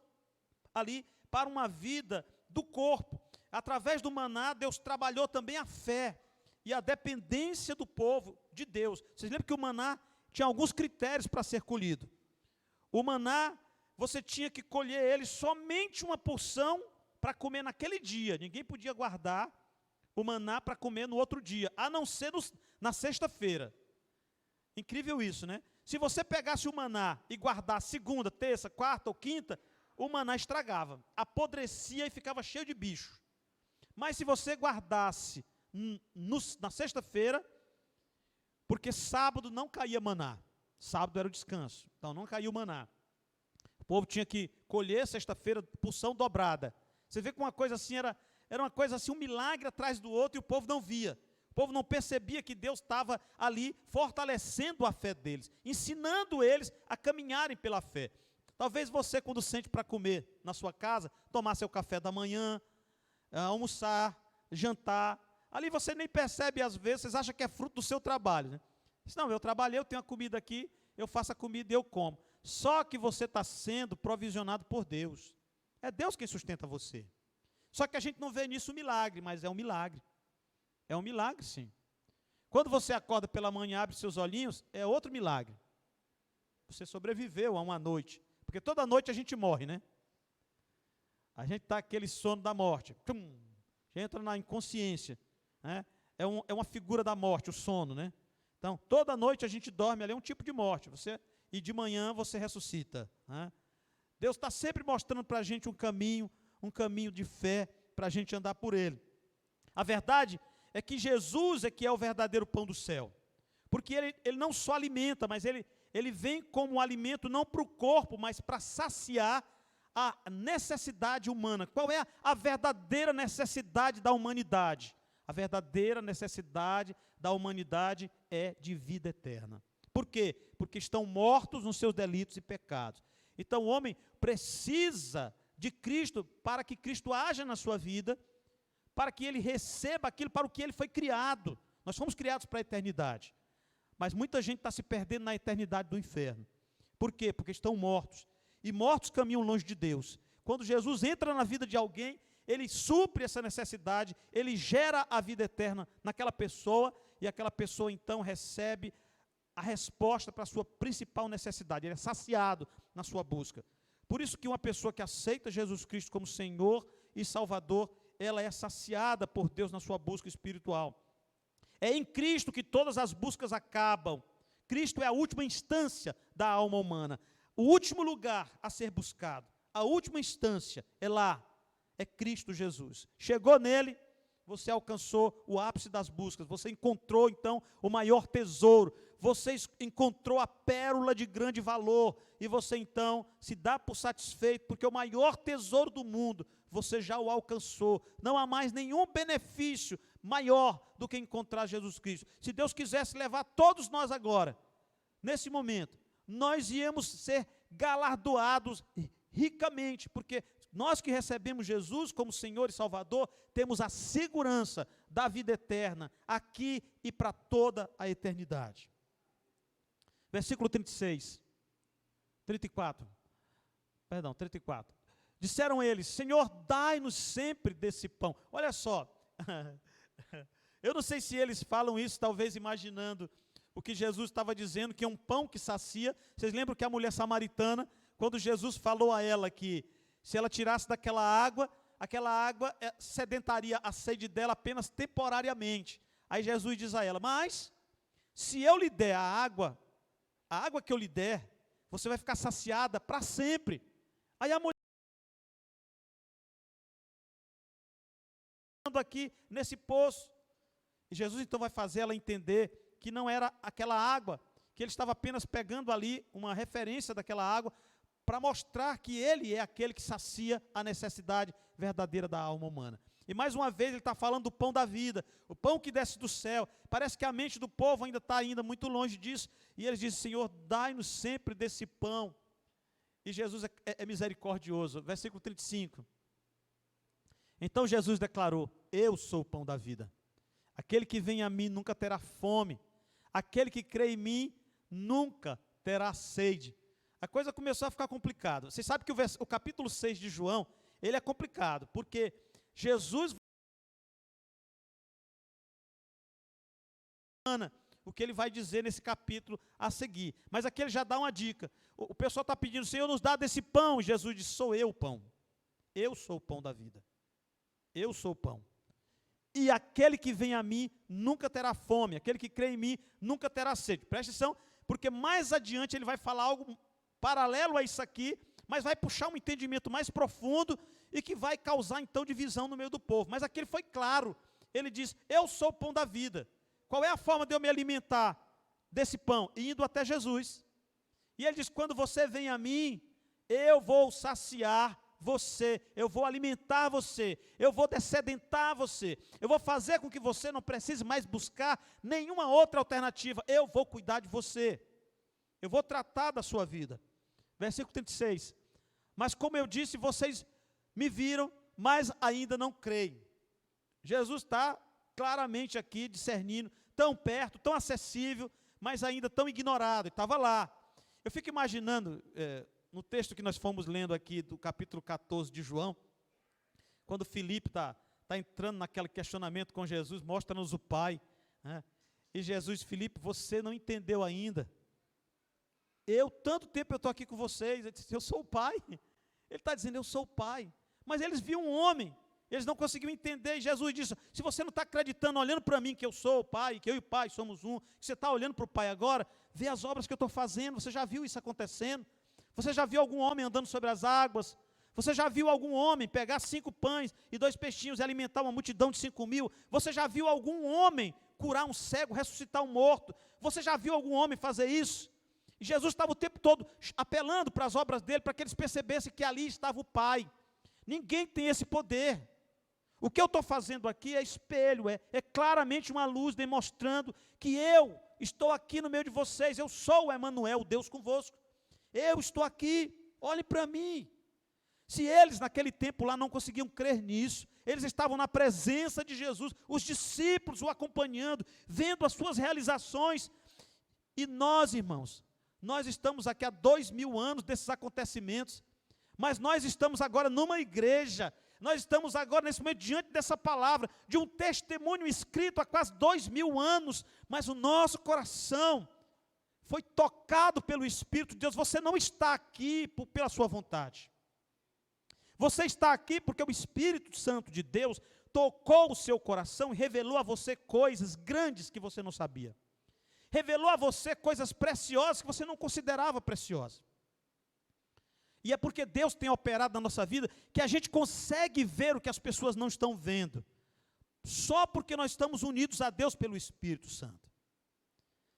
ali para uma vida do corpo. Através do maná, Deus trabalhou também a fé e a dependência do povo de Deus. Vocês lembram que o maná tinha alguns critérios para ser colhido. O maná, você tinha que colher ele somente uma porção para comer naquele dia. Ninguém podia guardar o maná para comer no outro dia, a não ser na sexta-feira. Incrível isso, né? Se você pegasse o maná e guardasse segunda, terça, quarta ou quinta, o maná estragava, apodrecia e ficava cheio de bicho. Mas se você guardasse na sexta-feira, porque sábado não caía maná, sábado era o descanso, então não caiu maná. O povo tinha que colher sexta-feira, porção dobrada. Você vê que uma coisa assim era uma coisa assim, um milagre atrás do outro, e o povo não via. O povo não percebia que Deus estava ali fortalecendo a fé deles, ensinando eles a caminharem pela fé. Talvez você, quando sente para comer na sua casa, tomar seu café da manhã, almoçar, jantar, ali você nem percebe às vezes, vocês acham que é fruto do seu trabalho, né? Não, eu trabalhei, eu tenho a comida aqui, eu faço a comida e eu como. Só que você está sendo provisionado por Deus. É Deus quem sustenta você. Só que a gente não vê nisso um milagre, mas é um milagre. É um milagre, sim. Quando você acorda pela manhã, abre seus olhinhos, é outro milagre. Você sobreviveu a uma noite. Porque toda noite a gente morre, né? A gente está aquele sono da morte. A gente entra na inconsciência, né? É uma figura da morte, o sono, né? Então, toda noite a gente dorme, ali é um tipo de morte. E de manhã você ressuscita, né? Deus está sempre mostrando para a gente um caminho de fé, para a gente andar por ele. A verdade é que Jesus é que é o verdadeiro pão do céu. Porque ele não só alimenta, mas ele vem como um alimento não para o corpo, mas para saciar a necessidade humana. Qual é a verdadeira necessidade da humanidade? A verdadeira necessidade da humanidade é de vida eterna. Por quê? Porque estão mortos nos seus delitos e pecados. Então o homem precisa de Cristo para que Cristo haja na sua vida, para que ele receba aquilo para o que ele foi criado. Nós fomos criados para a eternidade. Mas muita gente está se perdendo na eternidade do inferno. Por quê? Porque estão mortos. E mortos caminham longe de Deus. Quando Jesus entra na vida de alguém, ele supre essa necessidade, ele gera a vida eterna naquela pessoa, e aquela pessoa então recebe a resposta para a sua principal necessidade. Ele é saciado na sua busca. Por isso que uma pessoa que aceita Jesus Cristo como Senhor e Salvador, ela é saciada por Deus na sua busca espiritual. É em Cristo que todas as buscas acabam. Cristo é a última instância da alma humana. O último lugar a ser buscado, a última instância é lá, é Cristo Jesus. Chegou nele, você alcançou o ápice das buscas, você encontrou então o maior tesouro, você encontrou a pérola de grande valor, e você então se dá por satisfeito, porque o maior tesouro do mundo, você já o alcançou. Não há mais nenhum benefício maior do que encontrar Jesus Cristo. Se Deus quisesse levar todos nós agora, nesse momento, nós íamos ser galardoados ricamente, porque nós que recebemos Jesus como Senhor e Salvador, temos a segurança da vida eterna, aqui e para toda a eternidade. Versículo 34. Disseram eles: Senhor, dai-nos sempre desse pão. Olha só, eu não sei se eles falam isso, talvez imaginando o que Jesus estava dizendo, que é um pão que sacia. Vocês lembram que a mulher samaritana, quando Jesus falou a ela que se ela tirasse daquela água, aquela água sedentaria a sede dela apenas temporariamente. Aí Jesus diz a ela: mas se eu lhe der a água que eu lhe der, você vai ficar saciada para sempre. Aí a mulher aqui nesse poço, e Jesus então vai fazer ela entender que não era aquela água, que ele estava apenas pegando ali uma referência daquela água, para mostrar que ele é aquele que sacia a necessidade verdadeira da alma humana. E mais uma vez ele está falando do pão da vida, o pão que desce do céu. Parece que a mente do povo ainda está muito longe disso, e eles dizem: Senhor, dai-nos sempre desse pão. E Jesus é misericordioso. Versículo 35. Então Jesus declarou: eu sou o pão da vida. Aquele que vem a mim nunca terá fome. Aquele que crê em mim nunca terá sede. A coisa começou a ficar complicada. Vocês sabem que o capítulo 6 de João, ele é complicado, porque Jesus, o que ele vai dizer nesse capítulo a seguir. Mas aqui ele já dá uma dica. O pessoal está pedindo: Senhor, nos dá desse pão. Jesus diz: sou eu o pão. Eu sou o pão da vida. Eu sou o pão. E aquele que vem a mim nunca terá fome. Aquele que crê em mim nunca terá sede. Preste atenção, porque mais adiante ele vai falar algo paralelo a isso aqui, mas vai puxar um entendimento mais profundo e que vai causar então divisão no meio do povo. Mas aqui ele foi claro, ele diz, eu sou o pão da vida. Qual é a forma de eu me alimentar desse pão? Indo até Jesus. E ele diz, quando você vem a mim, eu vou saciar você, eu vou alimentar você, eu vou dessedentar você, eu vou fazer com que você não precise mais buscar nenhuma outra alternativa, eu vou cuidar de você, eu vou tratar da sua vida. Versículo 36, mas como eu disse, vocês me viram, mas ainda não creem. Jesus está claramente aqui discernindo, tão perto, tão acessível, mas ainda tão ignorado, e estava lá. Eu fico imaginando, no texto que nós fomos lendo aqui, do capítulo 14 de João, quando Filipe está entrando naquele questionamento com Jesus, mostra-nos o Pai, né? E Jesus, Filipe, você não entendeu ainda. Tanto tempo eu estou aqui com vocês, ele disse, eu sou o Pai. Ele está dizendo, eu sou o Pai. Mas eles viam um homem, eles não conseguiam entender, e Jesus disse, se você não está acreditando, olhando para mim, que eu sou o Pai, que eu e o Pai somos um, que você está olhando para o Pai agora, vê as obras que eu estou fazendo, você já viu isso acontecendo? Você já viu algum homem andando sobre as águas? Você já viu algum homem pegar 5 pães e 2 peixinhos e alimentar uma multidão de 5.000? Você já viu algum homem curar um cego, ressuscitar um morto? Você já viu algum homem fazer isso? E Jesus estava o tempo todo apelando para as obras dele, para que eles percebessem que ali estava o Pai. Ninguém tem esse poder. O que eu estou fazendo aqui é espelho, é claramente uma luz demonstrando que eu estou aqui no meio de vocês, eu sou o Emanuel, o Deus convosco. Eu estou aqui, olhe para mim. Se eles naquele tempo lá não conseguiam crer nisso, eles estavam na presença de Jesus, os discípulos o acompanhando, vendo as suas realizações. E nós, irmãos, nós estamos aqui há 2000 anos desses acontecimentos, mas nós estamos agora numa igreja, nós estamos agora nesse momento diante dessa palavra, de um testemunho escrito há quase 2000 anos, mas o nosso coração foi tocado pelo Espírito de Deus. Você não está aqui pela sua vontade. Você está aqui porque o Espírito Santo de Deus tocou o seu coração e revelou a você coisas grandes que você não sabia. Revelou a você coisas preciosas que você não considerava preciosas. E é porque Deus tem operado na nossa vida que a gente consegue ver o que as pessoas não estão vendo. Só porque nós estamos unidos a Deus pelo Espírito Santo.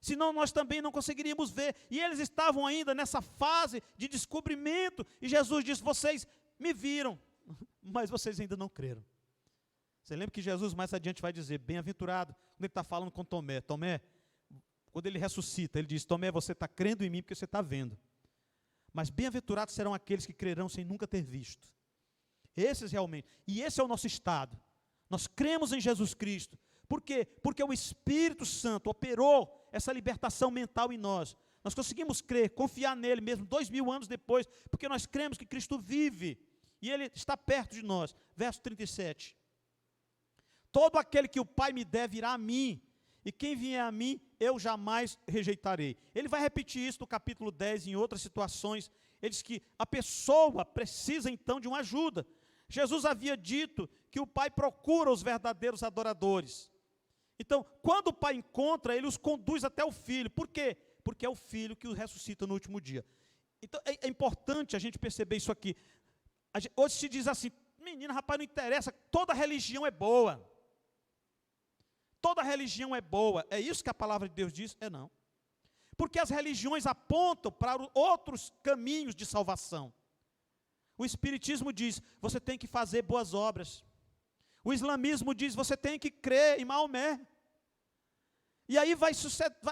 Senão nós também não conseguiríamos ver. E eles estavam ainda nessa fase de descobrimento. E Jesus disse, vocês me viram, mas vocês ainda não creram. Você lembra que Jesus mais adiante vai dizer, bem-aventurado, quando ele está falando com Tomé. Tomé, quando ele ressuscita, ele diz, Tomé, você está crendo em mim porque você está vendo. Mas bem-aventurados serão aqueles que crerão sem nunca ter visto. Esses realmente. E esse é o nosso estado. Nós cremos em Jesus Cristo. Por quê? Porque o Espírito Santo operou essa libertação mental em nós. Nós conseguimos crer, confiar nele mesmo 2000 anos depois, porque nós cremos que Cristo vive e ele está perto de nós. Verso 37. Todo aquele que o Pai me der virá a mim, e quem vier a mim, eu jamais rejeitarei. Ele vai repetir isso no capítulo 10, em outras situações. Ele diz que a pessoa precisa então de uma ajuda. Jesus havia dito que o Pai procura os verdadeiros adoradores. Então, quando o Pai encontra, ele os conduz até o Filho. Por quê? Porque é o Filho que o ressuscita no último dia. Então, é importante a gente perceber isso aqui. Hoje se diz assim, menina, rapaz, não interessa, toda religião é boa. Toda religião é boa. É isso que a palavra de Deus diz? É não. Porque as religiões apontam para outros caminhos de salvação. O Espiritismo diz, você tem que fazer boas obras. O Islamismo diz, você tem que crer em Maomé. E aí vai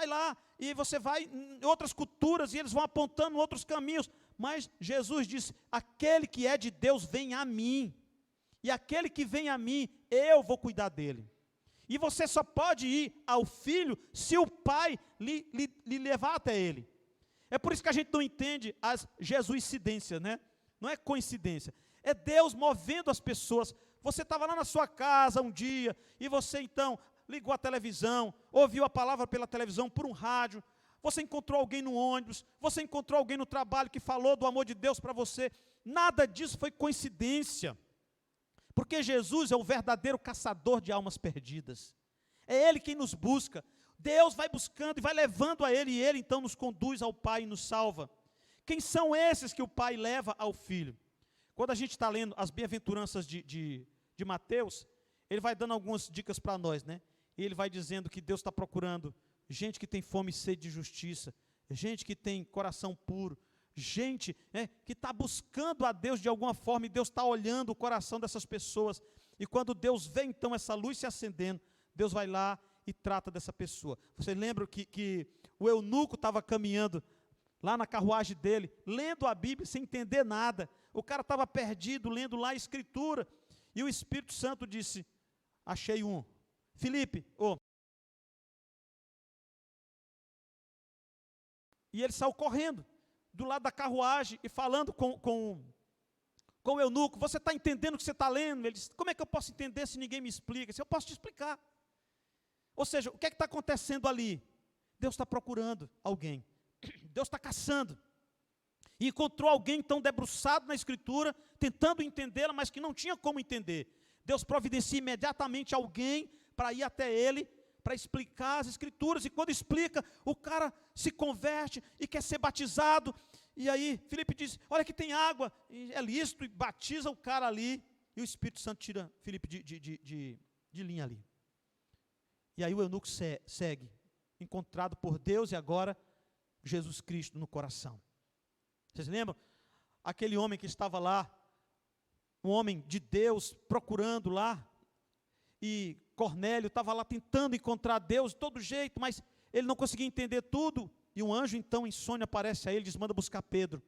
lá, e você vai em outras culturas, e eles vão apontando outros caminhos. Mas Jesus diz, aquele que é de Deus vem a mim. E aquele que vem a mim, eu vou cuidar dele. E você só pode ir ao Filho se o Pai lhe levar até ele. É por isso que a gente não entende as jesuicidências, né? Não é coincidência. É Deus movendo as pessoas. Você estava lá na sua casa um dia, e você então ligou a televisão, ouviu a palavra pela televisão, por um rádio, você encontrou alguém no ônibus, você encontrou alguém no trabalho que falou do amor de Deus para você. Nada disso foi coincidência. Porque Jesus é o verdadeiro caçador de almas perdidas. É Ele quem nos busca. Deus vai buscando e vai levando a Ele, e Ele então nos conduz ao Pai e nos salva. quem são esses que o pai leva ao filho? Quando a gente está lendo as bem-aventuranças de Mateus, ele vai dando algumas dicas para nós, né? E ele vai dizendo que Deus está procurando gente que tem fome e sede de justiça, gente que tem coração puro, gente, né, que está buscando a Deus de alguma forma, e Deus está olhando o coração dessas pessoas. E quando Deus vê então essa luz se acendendo, Deus vai lá e trata dessa pessoa. Vocês lembram que o eunuco estava caminhando lá na carruagem dele, lendo a Bíblia sem entender nada. O cara estava perdido, lendo lá a Escritura. E o Espírito Santo disse: achei um. Filipe, E ele saiu correndo do lado da carruagem e falando com o eunuco: você está entendendo o que você está lendo? Ele disse: como é que eu posso entender se ninguém me explica? Ele disse: eu posso te explicar. Ou seja, o que é que está acontecendo ali? Deus está procurando alguém. Deus está caçando. E encontrou alguém então debruçado na Escritura, tentando entendê-la, mas que não tinha como entender. Deus providencia imediatamente alguém para ir até ele, para explicar as Escrituras. E quando explica, o cara se converte e quer ser batizado. E aí Filipe diz: olha que tem água, e é lícito, e batiza o cara ali. E o Espírito Santo tira Filipe de linha ali. E aí o eunuco segue, encontrado por Deus, e agora Jesus Cristo no coração. Vocês lembram? Aquele homem que estava lá, um homem de Deus, procurando lá, e Cornélio estava lá tentando encontrar Deus de todo jeito, mas ele não conseguia entender tudo, e um anjo então em sonho aparece a ele e diz: manda buscar Pedro,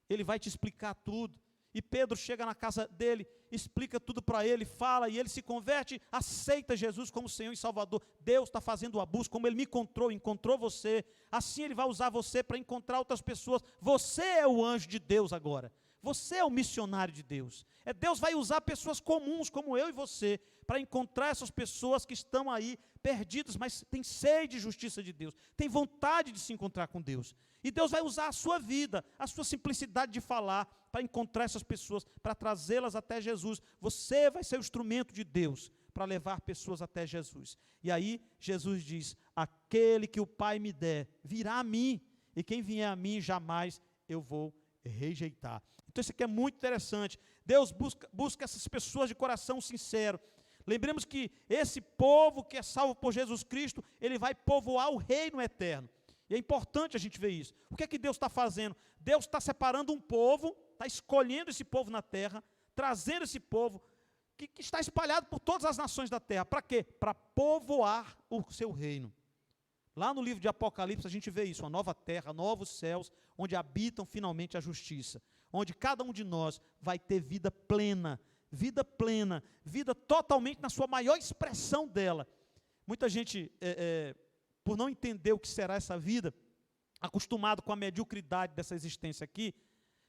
ele vai te explicar tudo. E Pedro chega na casa dele, explica tudo para ele, fala, e ele se converte, aceita Jesus como Senhor e Salvador. Deus está fazendo a busca, como Ele me encontrou você, assim Ele vai usar você para encontrar outras pessoas. Você é o anjo de Deus agora, você é o missionário de Deus. Deus vai usar pessoas comuns como eu e você, para encontrar essas pessoas que estão aí perdidas, mas têm sede de justiça de Deus, têm vontade de se encontrar com Deus. E Deus vai usar a sua vida, a sua simplicidade de falar, para encontrar essas pessoas, para trazê-las até Jesus. Você vai ser o instrumento de Deus para levar pessoas até Jesus. E aí Jesus diz: aquele que o Pai me der, virá a mim, e quem vier a mim, jamais eu vou rejeitar. Então isso aqui é muito interessante. Deus busca essas pessoas de coração sincero. Lembremos que esse povo que é salvo por Jesus Cristo, ele vai povoar o reino eterno. E é importante a gente ver isso. O que é que Deus está fazendo? Deus está separando um povo, está escolhendo esse povo na terra, trazendo esse povo que está espalhado por todas as nações da terra. Para quê? Para povoar o seu reino. Lá no livro de Apocalipse a gente vê isso: uma nova terra, novos céus, onde habitam finalmente a justiça, onde cada um de nós vai ter vida plena, vida totalmente na sua maior expressão dela. Muita gente, por não entender o que será essa vida, acostumado com a mediocridade dessa existência aqui,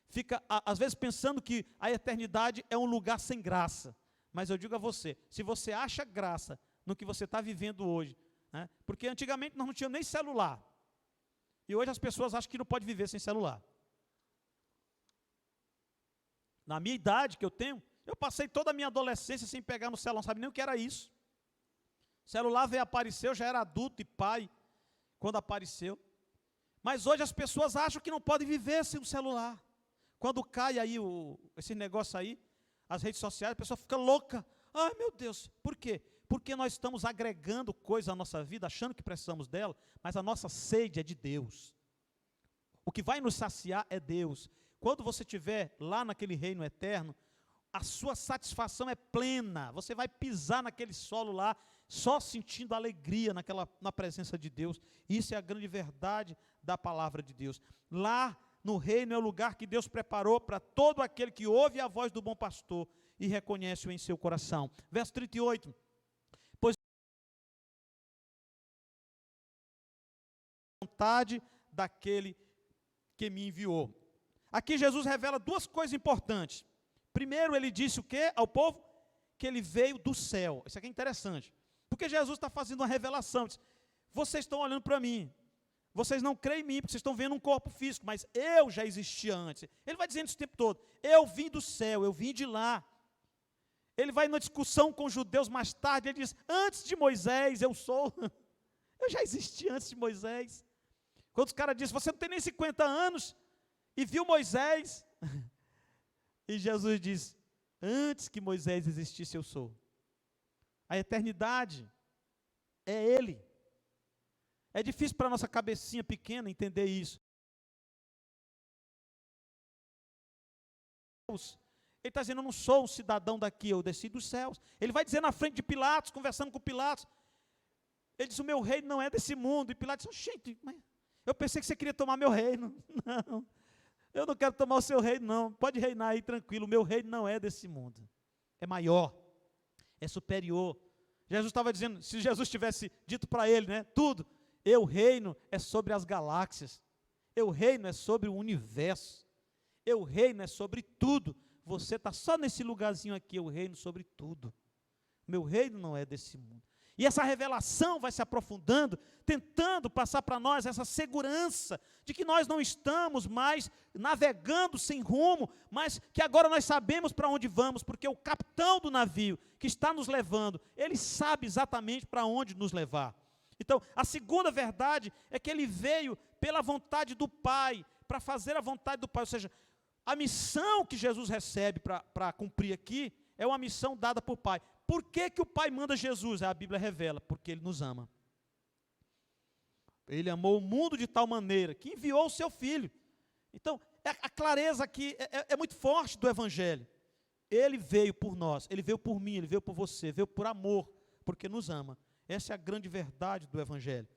fica às vezes pensando que a eternidade é um lugar sem graça. Mas eu digo a você, se você acha graça no que você está vivendo hoje, né, porque antigamente nós não tínhamos nem celular, e hoje as pessoas acham que não pode viver sem celular. Na minha idade que eu tenho, eu passei toda a minha adolescência sem pegar no celular, não sabia nem o que era isso. Celular veio aparecer, eu já era adulto e pai quando apareceu. Mas hoje as pessoas acham que não podem viver sem o celular. Quando cai aí esse negócio aí, as redes sociais, a pessoa fica louca. Ai meu Deus, por quê? Porque nós estamos agregando coisas à nossa vida, achando que precisamos dela, mas a nossa sede é de Deus. O que vai nos saciar é Deus. Quando você estiver lá naquele reino eterno, a sua satisfação é plena. Você vai pisar naquele solo lá, só sentindo alegria na presença de Deus. Isso é a grande verdade da palavra de Deus. Lá no reino é o lugar que Deus preparou para todo aquele que ouve a voz do bom pastor e reconhece-o em seu coração. Verso 38. Pois a vontade daquele que me enviou. Aqui Jesus revela duas coisas importantes. Primeiro, ele disse o quê ao povo? Que ele veio do céu. Isso aqui é interessante. Porque Jesus está fazendo uma revelação. Diz: vocês estão olhando para mim. Vocês não creem em mim, porque vocês estão vendo um corpo físico, mas eu já existia antes. Ele vai dizendo isso o tempo todo. Eu vim do céu, eu vim de lá. Ele vai numa discussão com os judeus mais tarde, ele diz: antes de Moisés eu sou. Eu já existi antes de Moisés. Quando os caras dizem: você não tem nem 50 anos, e viu Moisés, e Jesus diz, antes que Moisés existisse, eu sou. A eternidade é Ele. É difícil para a nossa cabecinha pequena entender isso. Ele está dizendo, eu não sou um cidadão daqui, eu desci dos céus. Ele vai dizer na frente de Pilatos, conversando com Pilatos, ele diz, o meu reino não é desse mundo. E Pilatos diz, gente, mas eu pensei que você queria tomar meu reino. Não, eu não quero tomar o seu reino, não. Pode reinar aí tranquilo, o meu reino não é desse mundo. É maior, é superior. Jesus estava dizendo, se Jesus tivesse dito para ele, né, tudo, eu reino é sobre as galáxias, eu reino é sobre o universo, eu reino é sobre tudo. Você está só nesse lugarzinho aqui, eu reino sobre tudo. Meu reino não é desse mundo. E essa revelação vai se aprofundando, tentando passar para nós essa segurança de que nós não estamos mais navegando sem rumo, mas que agora nós sabemos para onde vamos, porque o capitão do navio que está nos levando, ele sabe exatamente para onde nos levar. Então, a segunda verdade é que ele veio pela vontade do Pai, para fazer a vontade do Pai, ou seja, a missão que Jesus recebe para cumprir aqui é uma missão dada por Pai. Por que que o Pai manda Jesus? A Bíblia revela, porque Ele nos ama. Ele amou o mundo de tal maneira que enviou o seu Filho. Então, a clareza aqui é muito forte do Evangelho. Ele veio por nós, Ele veio por mim, Ele veio por você, veio por amor, porque nos ama. Essa é a grande verdade do Evangelho.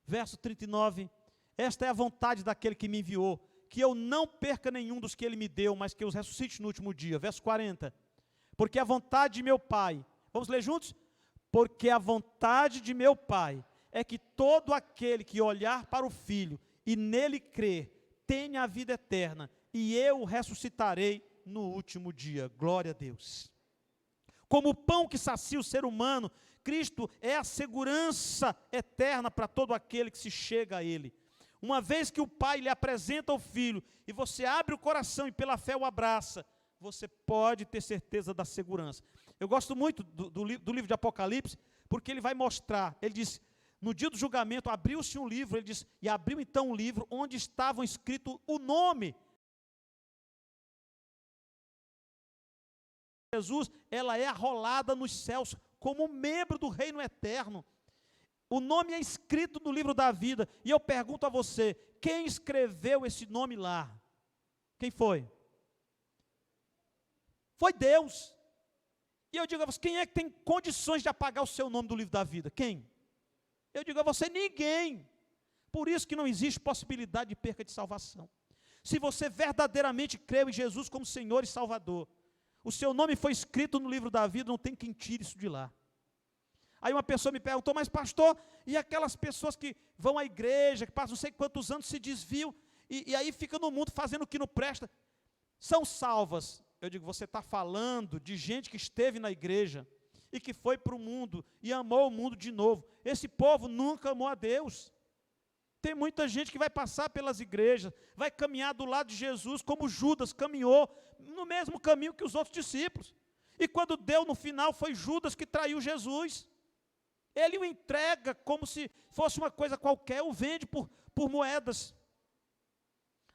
Verso 39, esta é a vontade daquele que me enviou, que eu não perca nenhum dos que Ele me deu, mas que eu os ressuscite no último dia. Verso 40, porque a vontade de meu Pai, vamos ler juntos? Porque a vontade de meu Pai é que todo aquele que olhar para o Filho e nele crer, tenha a vida eterna, e eu o ressuscitarei no último dia. Glória a Deus. Como o pão que sacia o ser humano, Cristo é a segurança eterna para todo aquele que se chega a Ele. Uma vez que o Pai lhe apresenta o Filho, e você abre o coração e pela fé o abraça, você pode ter certeza da segurança. Eu gosto muito do livro de Apocalipse, porque ele vai mostrar, ele diz, no dia do julgamento abriu-se um livro, ele diz, e abriu então um livro onde estavam escrito o nome. Jesus, ela é arrolada nos céus como membro do reino eterno. O nome é escrito no livro da vida, e eu pergunto a você, quem escreveu esse nome lá? Quem foi? Foi Deus. E eu digo a você, quem é que tem condições de apagar o seu nome do livro da vida? Quem? Eu digo a você, ninguém. Por isso que não existe possibilidade de perca de salvação. Se você verdadeiramente creu em Jesus como Senhor e Salvador, o seu nome foi escrito no livro da vida, não tem quem tire isso de lá. Aí uma pessoa me perguntou, mas pastor, e aquelas pessoas que vão à igreja, que passam não sei quantos anos, se desviam, e aí ficam no mundo fazendo o que não presta, são salvas. Eu digo, você está falando de gente que esteve na igreja, e que foi para o mundo, e amou o mundo de novo. Esse povo nunca amou a Deus. Tem muita gente que vai passar pelas igrejas, vai caminhar do lado de Jesus, como Judas caminhou, no mesmo caminho que os outros discípulos. E quando deu no final, foi Judas que traiu Jesus. Ele o entrega como se fosse uma coisa qualquer, o vende por moedas.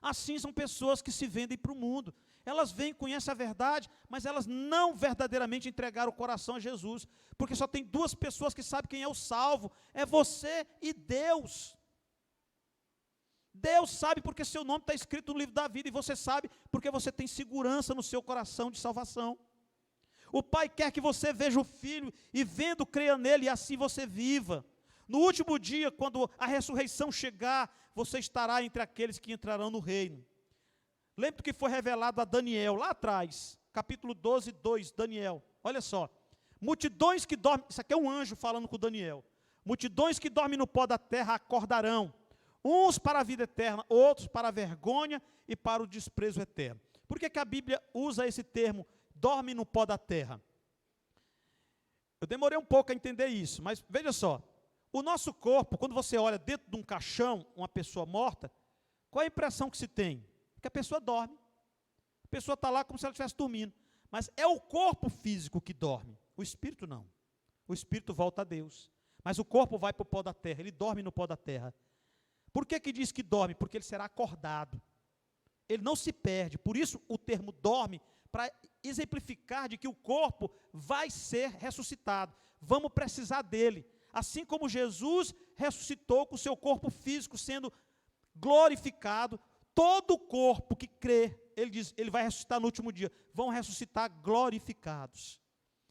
Assim são pessoas que se vendem para o mundo. Elas vêm, conhecem a verdade, mas elas não verdadeiramente entregaram o coração a Jesus. Porque só tem duas pessoas que sabem quem é o salvo, é você e Deus. Deus sabe porque seu nome está escrito no livro da vida, e você sabe porque você tem segurança no seu coração de salvação. O Pai quer que você veja o Filho, e vendo, creia nele, e assim você viva. No último dia, quando a ressurreição chegar, você estará entre aqueles que entrarão no reino. Lembra que foi revelado a Daniel, lá atrás, capítulo 12, 2, Daniel. Olha só, multidões que dormem, isso aqui é um anjo falando com Daniel. Multidões que dormem no pó da terra acordarão, uns para a vida eterna, outros para a vergonha e para o desprezo eterno. Por que a Bíblia usa esse termo, dorme no pó da terra? Eu demorei um pouco a entender isso, mas veja só, o nosso corpo, quando você olha dentro de um caixão, uma pessoa morta, qual é a impressão que se tem? Que a pessoa dorme, a pessoa está lá como se ela estivesse dormindo, mas é o corpo físico que dorme, o espírito não. O espírito volta a Deus, mas o corpo vai para o pó da terra, ele dorme no pó da terra. Por que diz que dorme? Porque ele será acordado. ele não se perde. Por isso o termo dorme, para exemplificar de que o corpo vai ser ressuscitado. Vamos precisar dele. Assim como Jesus ressuscitou com o seu corpo físico sendo glorificado, todo o corpo que crê, ele diz, ele vai ressuscitar no último dia, vão ressuscitar glorificados.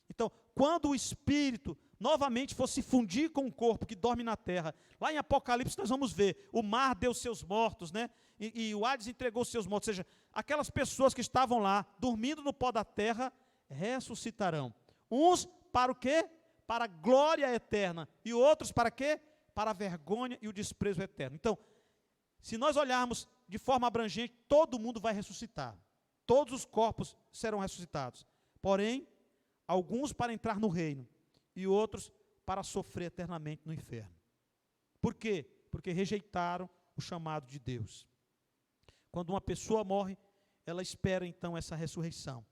Então, quando o Espírito novamente for se fundir com o corpo que dorme na terra, lá em Apocalipse nós vamos ver, o mar deu seus mortos, né? E o Hades entregou seus mortos, ou seja, aquelas pessoas que estavam lá, dormindo no pó da terra, ressuscitarão. Uns para o quê? Para a glória eterna, e outros para quê? Para a vergonha e o desprezo eterno. Então, se nós olharmos de forma abrangente, todo mundo vai ressuscitar. Todos os corpos serão ressuscitados. Porém, alguns para entrar no reino e outros para sofrer eternamente no inferno. Por quê? Porque rejeitaram o chamado de Deus. Quando uma pessoa morre, ela espera então essa ressurreição.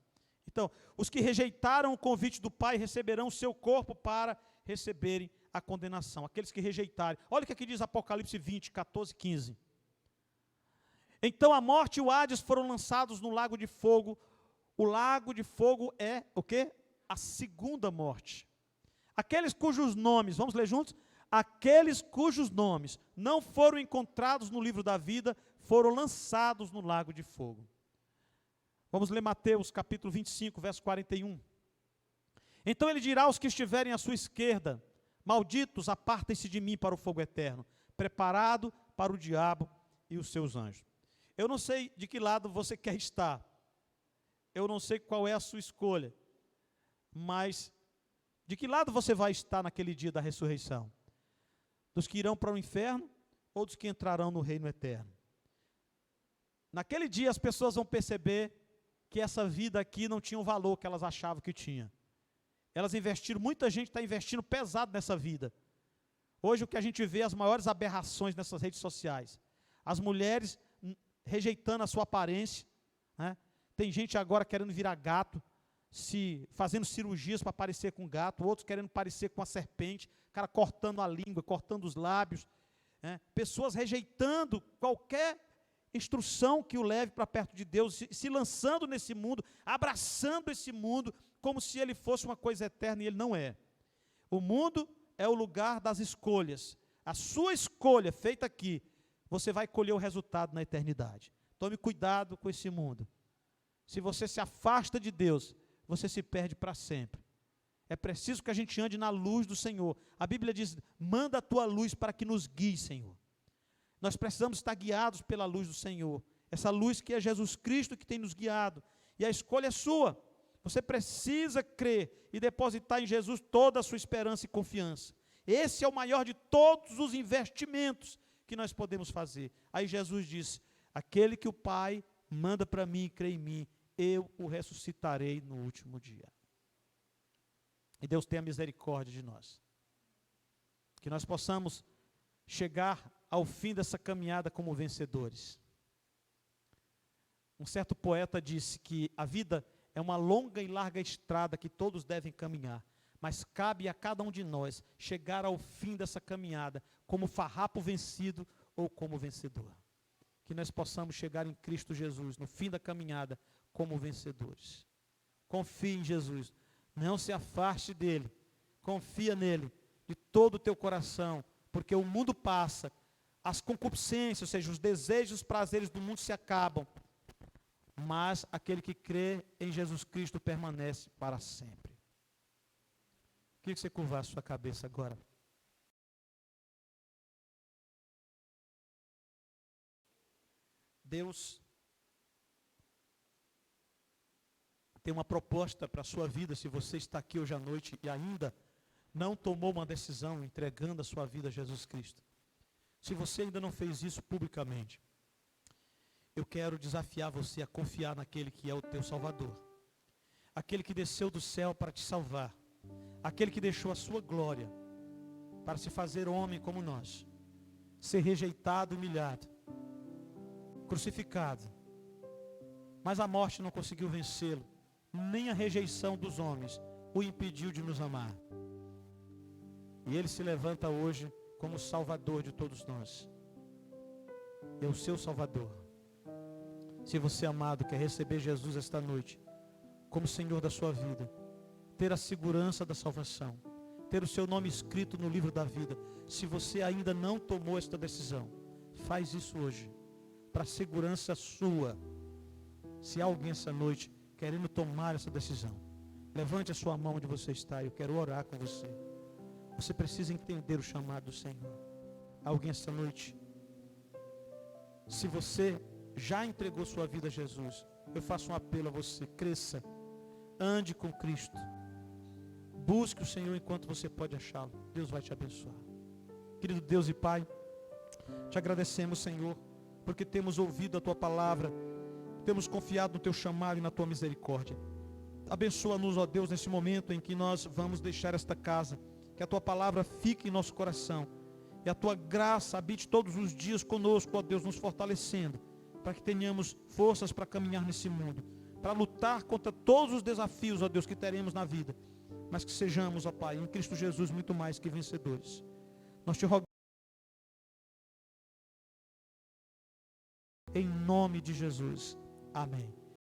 Então, os que rejeitaram o convite do Pai receberão o seu corpo para receberem a condenação. Aqueles que rejeitarem. Olha o que aqui diz Apocalipse 20, 14, 15. Então a morte e o Hades foram lançados no lago de fogo. O lago de fogo é o quê? A segunda morte. Aqueles cujos nomes, vamos ler juntos? Aqueles cujos nomes não foram encontrados no livro da vida, foram lançados no lago de fogo. Vamos ler Mateus capítulo 25, verso 41. Então ele dirá aos que estiverem à sua esquerda, malditos, apartem-se de mim para o fogo eterno, preparado para o diabo e os seus anjos. Eu não sei de que lado você quer estar, eu não sei qual é a sua escolha, mas de que lado você vai estar naquele dia da ressurreição? Dos que irão para o inferno ou dos que entrarão no reino eterno? Naquele dia as pessoas vão perceber que essa vida aqui não tinha o valor que elas achavam que tinha. Elas investiram, muita gente está investindo pesado nessa vida. Hoje o que a gente vê, as maiores aberrações nessas redes sociais. As mulheres rejeitando a sua aparência, né? Tem gente agora querendo virar gato, fazendo cirurgias para parecer com gato, outros querendo parecer com a serpente, cara cortando a língua, cortando os lábios, né? Pessoas rejeitando qualquer instrução que o leve para perto de Deus, se lançando nesse mundo, abraçando esse mundo, como se ele fosse uma coisa eterna, e ele não é. O mundo é o lugar das escolhas. A sua escolha feita aqui, você vai colher o resultado na eternidade. Tome cuidado com esse mundo. Se você se afasta de Deus, você se perde para sempre. É preciso que a gente ande na luz do Senhor. A Bíblia diz, manda a tua luz para que nos guie, Senhor. Nós precisamos estar guiados pela luz do Senhor. Essa luz que é Jesus Cristo que tem nos guiado. E a escolha é sua. Você precisa crer e depositar em Jesus toda a sua esperança e confiança. Esse é o maior de todos os investimentos que nós podemos fazer. Aí Jesus disse, aquele que o Pai manda para mim e crê em mim, eu o ressuscitarei no último dia. E Deus tenha misericórdia de nós. Que nós possamos chegar ao fim dessa caminhada como vencedores. Um certo poeta disse que a vida é uma longa e larga estrada que todos devem caminhar, mas cabe a cada um de nós chegar ao fim dessa caminhada como farrapo vencido ou como vencedor. Que nós possamos chegar em Cristo Jesus, no fim da caminhada, como vencedores. Confie em Jesus, não se afaste dele, confia nele de todo o teu coração, porque o mundo passa, as concupiscências, ou seja, os desejos, os prazeres do mundo se acabam, mas aquele que crê em Jesus Cristo permanece para sempre. Queria que você curvasse sua cabeça agora. Deus tem uma proposta para a sua vida, se você está aqui hoje à noite e ainda não tomou uma decisão entregando a sua vida a Jesus Cristo. Se você ainda não fez isso publicamente, eu quero desafiar você a confiar naquele que é o teu Salvador. Aquele que desceu do céu para te salvar. Aquele que deixou a sua glória para se fazer homem como nós. Ser rejeitado, humilhado, crucificado. Mas a morte não conseguiu vencê-lo. Nem a rejeição dos homens o impediu de nos amar. E ele se levanta hoje como Salvador de todos nós. É o seu Salvador. Se você, amado, quer receber Jesus esta noite como Senhor da sua vida, ter a segurança da salvação, ter o seu nome escrito no livro da vida, se você ainda não tomou esta decisão, faz isso hoje, para a segurança sua. Se há alguém essa noite querendo tomar essa decisão, levante a sua mão onde você está, eu quero orar com você. Você precisa entender o chamado do Senhor. Alguém essa noite, se você já entregou sua vida a Jesus, eu faço um apelo a você: cresça, ande com Cristo, busque o Senhor enquanto você pode achá-lo. Deus vai te abençoar. Querido Deus e Pai, te agradecemos, Senhor, porque temos ouvido a Tua palavra, temos confiado no Teu chamado e na Tua misericórdia. Abençoa-nos, ó Deus, nesse momento em que nós vamos deixar esta casa, que a Tua palavra fique em nosso coração, e a Tua graça habite todos os dias conosco, ó Deus, nos fortalecendo, para que tenhamos forças para caminhar nesse mundo, para lutar contra todos os desafios, ó Deus, que teremos na vida, mas que sejamos, ó Pai, em Cristo Jesus muito mais que vencedores. Nós te rogamos em nome de Jesus. Amém.